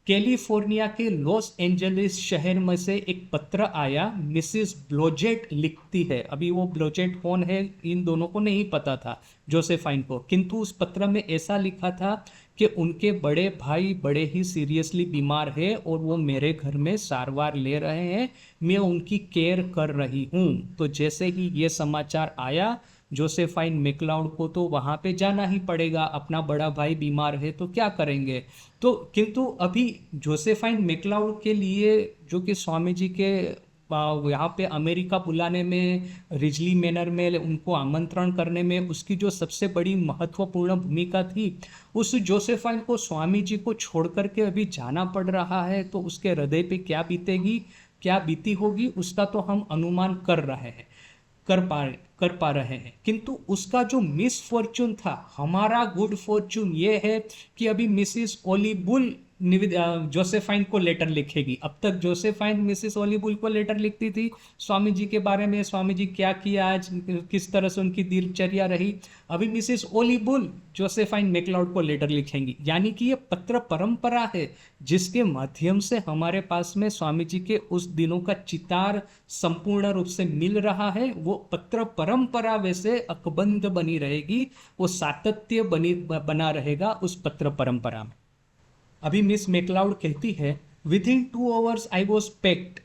कैलिफोर्निया के लॉस एंजलिस शहर में से एक पत्र आया। मिसिस ब्लोजेट लिखती है, अभी वो ब्लोजेट कौन है इन दोनों को नहीं पता था, जोसेफाइन को, किंतु उस पत्र में ऐसा लिखा था कि उनके बड़े भाई बड़े ही सीरियसली बीमार है और वो मेरे घर में सारवार ले रहे हैं, मैं उनकी केयर कर रही हूँ। तो जैसे ही ये समाचार आया, जोसेफाइन मैक्लाउड को तो वहाँ पे जाना ही पड़ेगा, अपना बड़ा भाई बीमार है तो क्या करेंगे। तो किंतु अभी जोसेफाइन मैक्लाउड के लिए, जो कि स्वामी जी के यहाँ पे अमेरिका बुलाने में, रिजली मैनर में उनको आमंत्रण करने में उसकी जो सबसे बड़ी महत्वपूर्ण भूमिका थी, उस जोसेफाइन को स्वामी जी को छोड़ करके अभी जाना पड़ रहा है, तो उसके हृदय पे क्या बीतेगी, क्या बीती होगी, उसका तो हम अनुमान कर पा रहे हैं। किंतु उसका जो मिस फॉर्चून था, हमारा गुड फॉर्चून ये है कि अभी मिसिस ओलीबुल जोसेफाइन को लेटर लिखेगी। अब तक जोसेफाइन मिसिस ओलीबुल को लेटर लिखती थी स्वामी जी के बारे में, स्वामी जी क्या किया आज, किस तरह से उनकी दिनचर्या रही। अभी मिसिस ओलीबुल जोसेफाइन मैक्लाउड को लेटर लिखेंगी। यानी कि ये पत्र परंपरा है जिसके माध्यम से हमारे पास में स्वामी जी के उस दिनों का चितार संपूर्ण रूप से मिल रहा है। वो पत्र परंपरा वैसे अकबंध बनी रहेगी, वो सातत्य बना रहेगा उस पत्र परंपरा में। अभी मिस मैक्लाउड कहती है, within 2 hours I was packed,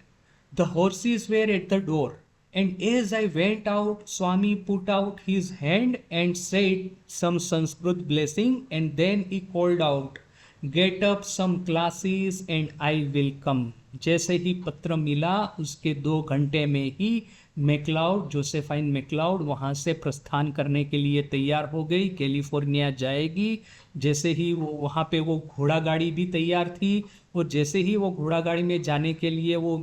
the horses were at the door, and as I went out, Swami put out his hand and said some Sanskrit blessing, and then he called out, get up some classes and I will come. जैसे ही पत्र मिला उसके 2 घंटे में ही McLeod, Josephine McLeod वहाँ से प्रस्थान करने के लिए तैयार हो गई, कैलिफोर्निया जाएगी। जैसे ही वो वहाँ पे वो घोड़ा गाड़ी भी तैयार थी, और जैसे ही वो घोड़ा गाड़ी में जाने के लिए वो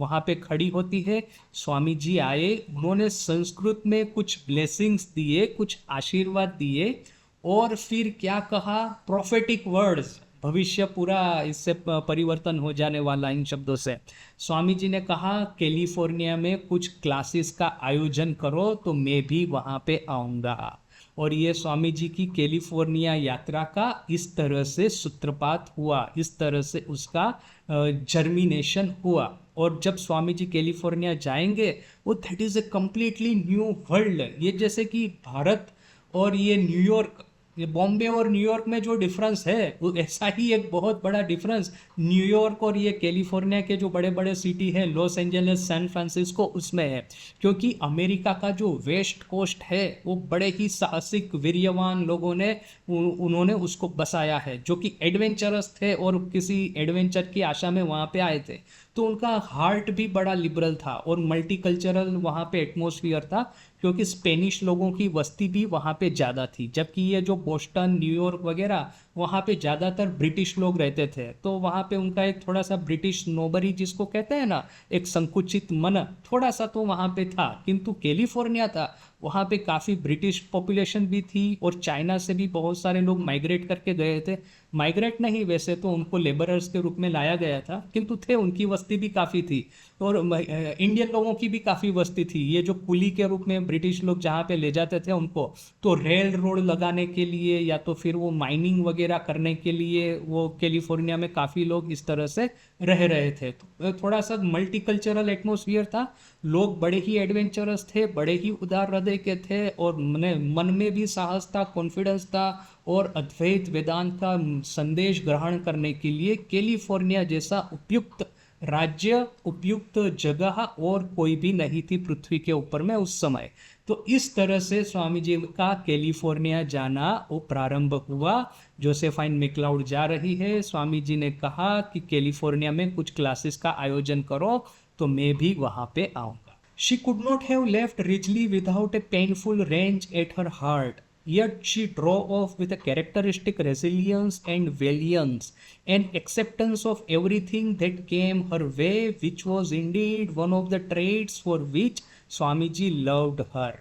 वहाँ पे खड़ी होती है, स्वामी जी आए, उन्होंने संस्कृत में कुछ ब्लेसिंग्स दिए, कुछ आशीर्वाद दिए, और फिर क्या कहा, प्रोफेटिक वर्ड्स, भविष्य पूरा इससे परिवर्तन हो जाने वाला इन शब्दों से। स्वामी जी ने कहा, कैलिफोर्निया में कुछ क्लासेस का आयोजन करो तो मैं भी वहाँ पे आऊँगा। और ये स्वामी जी की कैलिफोर्निया यात्रा का इस तरह से सूत्रपात हुआ, इस तरह से उसका जर्मिनेशन हुआ। और जब स्वामी जी कैलिफोर्निया जाएंगे, वो that is a completely new world. ये जैसे कि भारत और ये न्यूयॉर्क, ये बॉम्बे और न्यूयॉर्क में जो डिफरेंस है, वो ऐसा ही एक बहुत बड़ा डिफरेंस न्यूयॉर्क और ये कैलिफोर्निया के जो बड़े बड़े सिटी हैं, लॉस एंजलिस, सैन फ्रांसिस्को, उसमें है। क्योंकि अमेरिका का जो वेस्ट कोस्ट है वो बड़े ही साहसिक वीर्यवान लोगों ने उन्होंने उसको बसाया है, जो कि एडवेंचरस थे और किसी एडवेंचर की आशा में वहाँ पे आए थे। तो उनका हार्ट भी बड़ा लिबरल था और मल्टीकल्चरल वहाँ पे एटमॉस्फेयर था, क्योंकि स्पेनिश लोगों की वस्ती भी वहाँ पे ज़्यादा थी। जबकि ये जो बोस्टन, न्यूयॉर्क वगैरह, वहाँ पे ज़्यादातर ब्रिटिश लोग रहते थे, तो वहाँ पे उनका एक थोड़ा सा ब्रिटिश नोबरी जिसको कहते हैं ना, एक संकुचित मन थोड़ा सा तो वहाँ पे था। किंतु कैलिफोर्निया था, वहाँ पे काफ़ी ब्रिटिश पॉपुलेशन भी थी और चाइना से भी बहुत सारे लोग माइग्रेट करके गए थे। माइग्रेट नहीं, वैसे तो उनको लेबरर्स के रूप में लाया गया था, किंतु थे, उनकी वस्ती भी काफ़ी थी। और इंडियन लोगों की भी काफ़ी बस्ती थी। ये जो कुली के रूप में ब्रिटिश लोग जहाँ पे ले जाते थे उनको, तो रेल रोड लगाने के लिए या तो फिर वो माइनिंग वगैरह करने के लिए वो कैलिफोर्निया में काफ़ी लोग इस तरह से रह रहे थे। तो थोड़ा सा मल्टीकल्चरल एटमोसफियर था। लोग बड़े ही एडवेंचरस थे, बड़े ही उदार हृदय के थे, और मन में भी साहस था, कॉन्फिडेंस था, और अद्वैत वेदांत का संदेश ग्रहण करने के लिए कैलिफोर्निया जैसा उपयुक्त राज्य, उपयुक्त जगह और कोई भी नहीं थी पृथ्वी के ऊपर में उस समय। तो इस तरह से स्वामी जी का कैलिफोर्निया जाना वो प्रारंभ हुआ। जोसेफाइन मैक्लाउड जा रही है, स्वामी जी ने कहा कि कैलिफोर्निया में कुछ क्लासेस का आयोजन करो, तो मैं भी वहाँ पे आऊँगा। She could not have left Ridgely without A painful range at her heart, yet she drove off with a characteristic resilience and valiance and acceptance of everything that came her way, which was indeed one of the traits for which Swamiji loved her.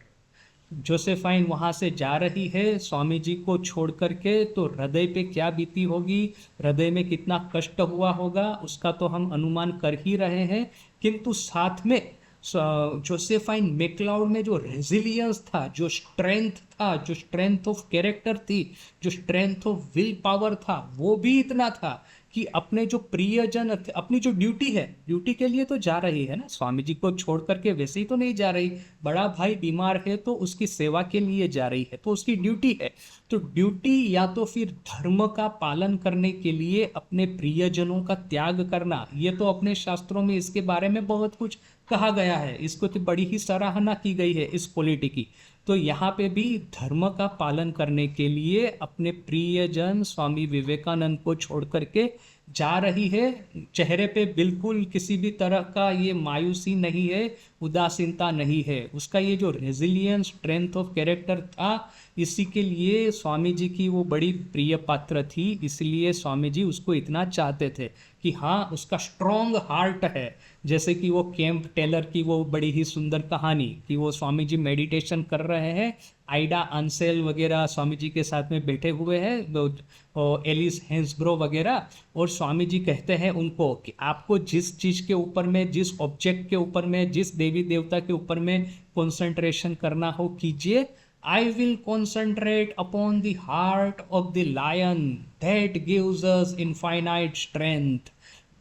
Josephine वहाँ से जा रही है स्वामी जी को छोड़ करके, तो हृदय पे क्या बीती होगी, हृदय में कितना कष्ट हुआ होगा, उसका तो हम अनुमान कर ही रहे हैं। किंतु साथ में जोसेफाइन मैक्लाउड में जो रेजिलियंस था, जो स्ट्रेंथ था, जो स्ट्रेंथ ऑफ कैरेक्टर थी, जो स्ट्रेंथ ऑफ विल पावर था, वो भी इतना था कि अपने जो प्रियजन, अपनी जो ड्यूटी है, ड्यूटी के लिए तो जा रही है ना, स्वामी जी को छोड़ करके वैसे ही तो नहीं जा रही। बड़ा भाई बीमार है तो उसकी सेवा के लिए जा रही है, तो उसकी ड्यूटी है। तो ड्यूटी या तो फिर धर्म का पालन करने के लिए अपने प्रियजनों का त्याग करना, ये तो अपने शास्त्रों में इसके बारे में बहुत कुछ कहा गया है, इसको तो बड़ी ही सराहना की गई है इस पॉलिटी की। तो यहाँ पे भी धर्म का पालन करने के लिए अपने प्रियजन स्वामी विवेकानंद को छोड़ करके जा रही है। चेहरे पे बिल्कुल किसी भी तरह का ये मायूसी नहीं है, उदासीनता नहीं है। उसका ये जो रेजिलियंस, स्ट्रेंथ ऑफ कैरेक्टर था, इसी के लिए स्वामी जी की वो बड़ी प्रिय पात्र थी। इसलिए स्वामी जी उसको इतना चाहते थे कि हाँ, उसका स्ट्रॉन्ग हार्ट है। जैसे कि वो कैंप टेलर की वो बड़ी ही सुंदर कहानी कि वो स्वामी जी मेडिटेशन कर रहे हैं, आइडा आंसेल वगैरह स्वामी जी के साथ में बैठे हुए हैं, एलिस हेंसब्रो वगैरह, और स्वामी जी कहते हैं उनको कि आपको जिस चीज़ के ऊपर में, जिस ऑब्जेक्ट के ऊपर में, जिस देवी देवता के ऊपर में कंसंट्रेशन करना हो कीजिए। I will concentrate upon the heart of the lion that gives us infinite strength.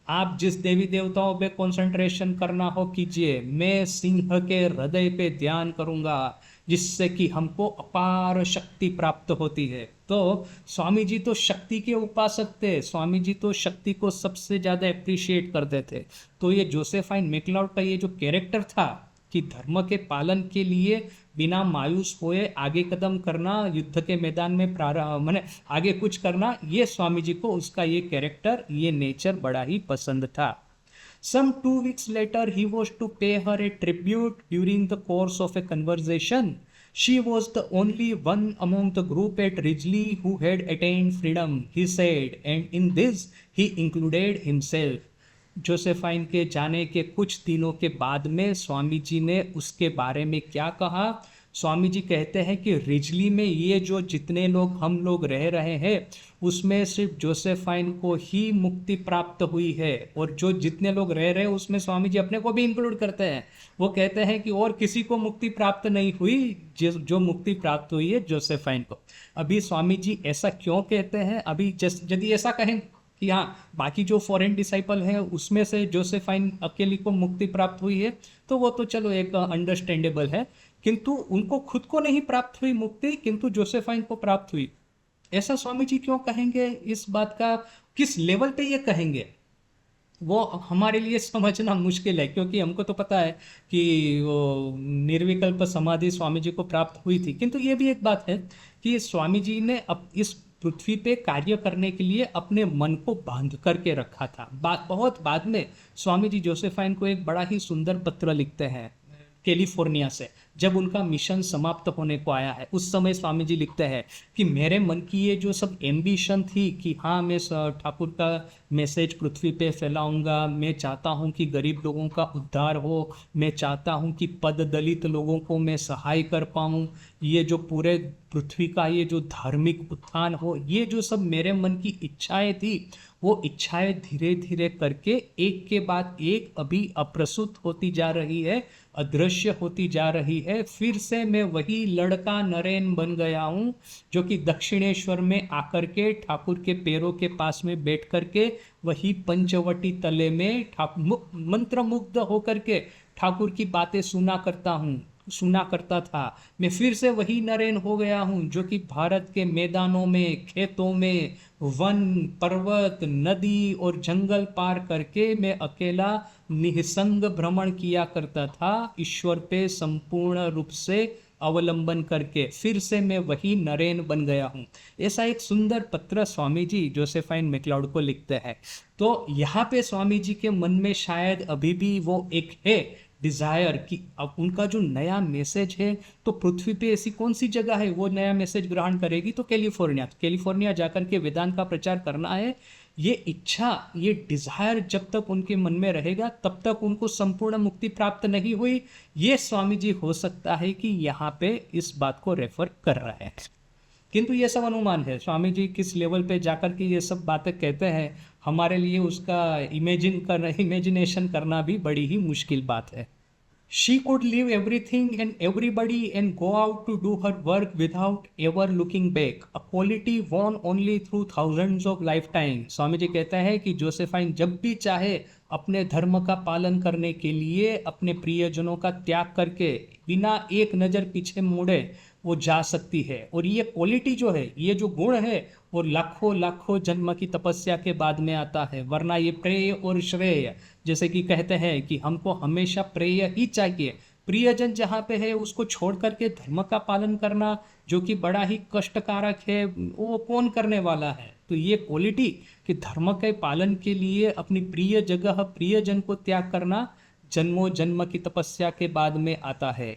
आप जिस देवी देवताओं पे कंसंट्रेशन करना हो कीजिए, मैं सिंह के हृदय पे ध्यान करूंगा, जिससे कि हमको अपार शक्ति प्राप्त होती है। तो स्वामी जी तो शक्ति के उपासक थे, स्वामी जी तो शक्ति को सबसे ज़्यादा अप्रिशिएट करते थे। तो ये जोसेफाइन मैक्लाउड का ये जो कैरेक्टर था कि धर्म के पालन के लिए बिना मायूस हुए आगे कदम करना, युद्ध के मैदान में माने आगे कुछ करना, ये स्वामी जी को उसका ये कैरेक्टर, ये नेचर बड़ा ही पसंद था। Some 2 weeks later, he was to pay her a tribute during the course of a conversation. She was the only one among the group at Ridgely who had attained freedom, he said, and in this he included himself. Josephine के जाने के कुछ दिनों के बाद में स्वामी जी ने उसके बारे में क्या कहा। स्वामी जी कहते हैं कि रिजली में ये जो जितने लोग हम लोग रह रहे हैं, उसमें सिर्फ जोसेफाइन को ही मुक्ति प्राप्त हुई है, और जो जितने लोग रह रहे हैं उसमें स्वामी जी अपने को भी इंक्लूड करते हैं। वो कहते हैं कि और किसी को मुक्ति प्राप्त नहीं हुई, जो मुक्ति प्राप्त हुई है जोसेफाइन को। अभी स्वामी जी ऐसा क्यों कहते हैं? अभी यदि ऐसा कहें कि हाँ, बाकी जो फॉरेन डिसाइपल है उसमें से जोसेफाइन अकेली को मुक्ति प्राप्त हुई है, तो वो तो चलो एक अंडरस्टैंडेबल है, किंतु उनको खुद को नहीं प्राप्त हुई मुक्ति, किंतु जोसेफाइन को प्राप्त हुई। ऐसा स्वामी जी क्यों कहेंगे? इस बात का किस लेवल पे ये कहेंगे वो हमारे लिए समझना मुश्किल है, क्योंकि हमको तो पता है कि वो निर्विकल्प समाधि स्वामी जी को प्राप्त हुई थी। किंतु ये भी एक बात है कि स्वामी जी ने अब इस पृथ्वी पे कार्य करने के लिए अपने मन को बांध करके रखा था। बहुत बाद में स्वामी जी जोसेफाइन को एक बड़ा ही सुंदर पत्र लिखते हैं। कैलिफोर्निया से, जब उनका मिशन समाप्त होने को आया है, उस समय स्वामी जी लिखते हैं कि मेरे मन की ये जो सब एम्बिशन थी कि हाँ मैं ठाकुर का मैसेज पृथ्वी पे फैलाऊंगा, मैं चाहता हूँ कि गरीब लोगों का उद्धार हो, मैं चाहता हूँ कि पद दलित लोगों को मैं सहाय कर पाऊँ, ये जो पूरे पृथ्वी का ये जो धार्मिक उत्थान हो, ये जो सब मेरे मन की इच्छाएं थी, वो इच्छाएं धीरे धीरे करके एक के बाद एक अभी अप्रस्तुत होती जा रही है, अदृश्य होती जा रही है। फिर से मैं वही लड़का नरेन बन गया हूँ जो कि दक्षिणेश्वर में आकर के ठाकुर के पैरों के पास में बैठ करके वही पंचवटी तले में मंत्रमुग्ध होकर के ठाकुर की बातें सुना करता था। मैं फिर से वही नरेन हो गया हूँ जो कि भारत के मैदानों में, खेतों में, वन, पर्वत, नदी और जंगल पार करके मैं अकेला निसंग भ्रमण किया करता था, ईश्वर पे संपूर्ण रूप से अवलंबन करके। फिर से मैं वही नरेन बन गया हूँ। ऐसा एक सुंदर पत्र स्वामी जी जोसेफाइन मैक्लाउड को लिखते हैं। तो यहाँ पे स्वामी जी के मन में शायद अभी भी वो एक है डिज़ायर कि अब उनका जो नया मैसेज है, तो पृथ्वी पे ऐसी कौन सी जगह है वो नया मैसेज ग्रहण करेगी, तो कैलिफोर्निया जाकर के वेदांत का प्रचार करना है। ये इच्छा, ये डिज़ायर जब तक उनके मन में रहेगा तब तक उनको संपूर्ण मुक्ति प्राप्त नहीं हुई। ये स्वामी जी हो सकता है कि यहाँ पे इस बात को रेफर कर रहे हैं, किंतु ये सब अनुमान है। स्वामी जी किस लेवल पे जाकर के ये सब बातें कहते हैं, हमारे लिए उसका इमेजिनेशन करना भी बड़ी ही मुश्किल बात है। She could leave everything and everybody and go out to do her work without ever looking back. A quality won only through thousands of lifetimes. Swami ji कहता है कि जोसेफाइन जब भी चाहे अपने धर्म का पालन करने के लिए अपने प्रियजनों का त्याग करके बिना एक नज़र पीछे मोड़े वो जा सकती है। और ये क्वालिटी जो है, ये जो गुण है, वो लाखों लाखों जन्म की तपस्या के बाद में आता है। वरना ये प्रेय और श्रेय, जैसे कि कहते हैं कि हमको हमेशा प्रेय ही चाहिए, प्रियजन जहाँ पे है उसको छोड़ करके धर्म का पालन करना जो कि बड़ा ही कष्टकारक है, वो कौन करने वाला है। तो ये क्वालिटी कि धर्म के पालन के लिए अपनी प्रिय जगह, प्रियजन को त्याग करना जन्मों जन्म की तपस्या के बाद में आता है।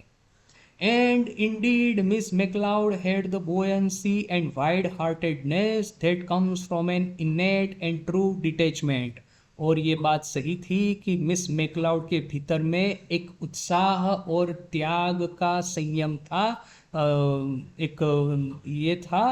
And indeed, Miss MacLeod had the buoyancy and wide-heartedness that comes from an innate and true detachment. और ये बात सही थी कि मिस मैक्लाउड के भीतर में एक उत्साह और त्याग का संयम था, एक ये था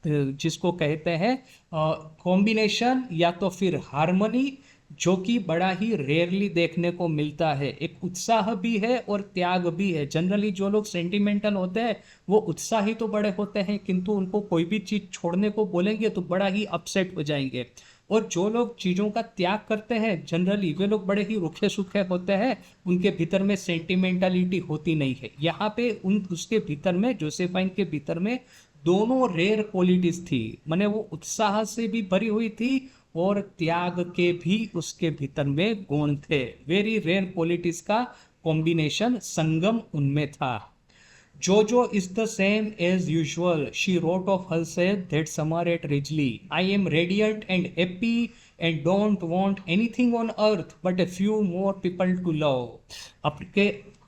जिसको कहते हैं कॉम्बिनेशन या तो फिर हार्मनी, जो कि बड़ा ही रेयरली देखने को मिलता है। एक उत्साह भी है और त्याग भी है। जनरली जो लोग सेंटिमेंटल होते हैं वो उत्साही तो बड़े होते हैं, किंतु उनको कोई भी चीज़ छोड़ने को बोलेंगे तो बड़ा ही अपसेट हो जाएंगे। और जो लोग चीज़ों का त्याग करते हैं जनरली वे लोग बड़े ही रुखे सुखे होते हैं, उनके भीतर में सेंटिमेंटलिटी होती नहीं है। यहाँ पे उसके भीतर में, जोसेफाइन के भीतर में दोनों रेयर क्वालिटीज थी। माने वो उत्साह से भी भरी हुई थी और त्याग के भी उसके भीतर में गुण थे। वेरी रेयर क्वालिटीज का कॉम्बिनेशन, संगम उनमें था। Jojo is the same as usual. She wrote of herself that summer at Ridgely. I am radiant and happy and don't want anything on earth but a few more people to love.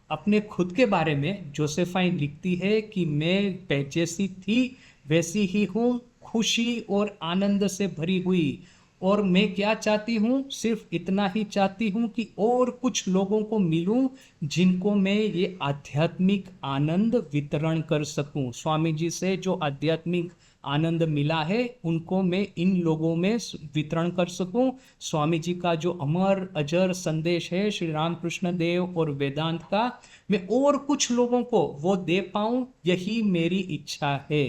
अपने खुद के बारे में Josephine लिखती है कि मैं जैसी थी वैसी ही हूँ, खुशी और आनंद से भरी हुई। और मैं क्या चाहती हूँ, सिर्फ इतना ही चाहती हूँ कि और कुछ लोगों को मिलूं जिनको मैं ये आध्यात्मिक आनंद वितरण कर सकूं। स्वामी जी से जो आध्यात्मिक आनंद मिला है उनको मैं इन लोगों में वितरण कर सकूं। स्वामी जी का जो अमर अजर संदेश है श्री रामकृष्ण देव और वेदांत का, मैं और कुछ लोगों को वो दे पाऊं, यही मेरी इच्छा है।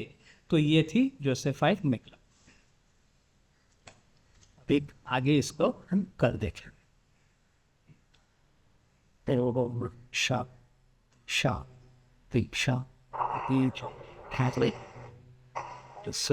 तो ये थी जोसेफाइन मैक्लाउड। एक आगे इसको हम कर देखें। शा शा शा Catholic just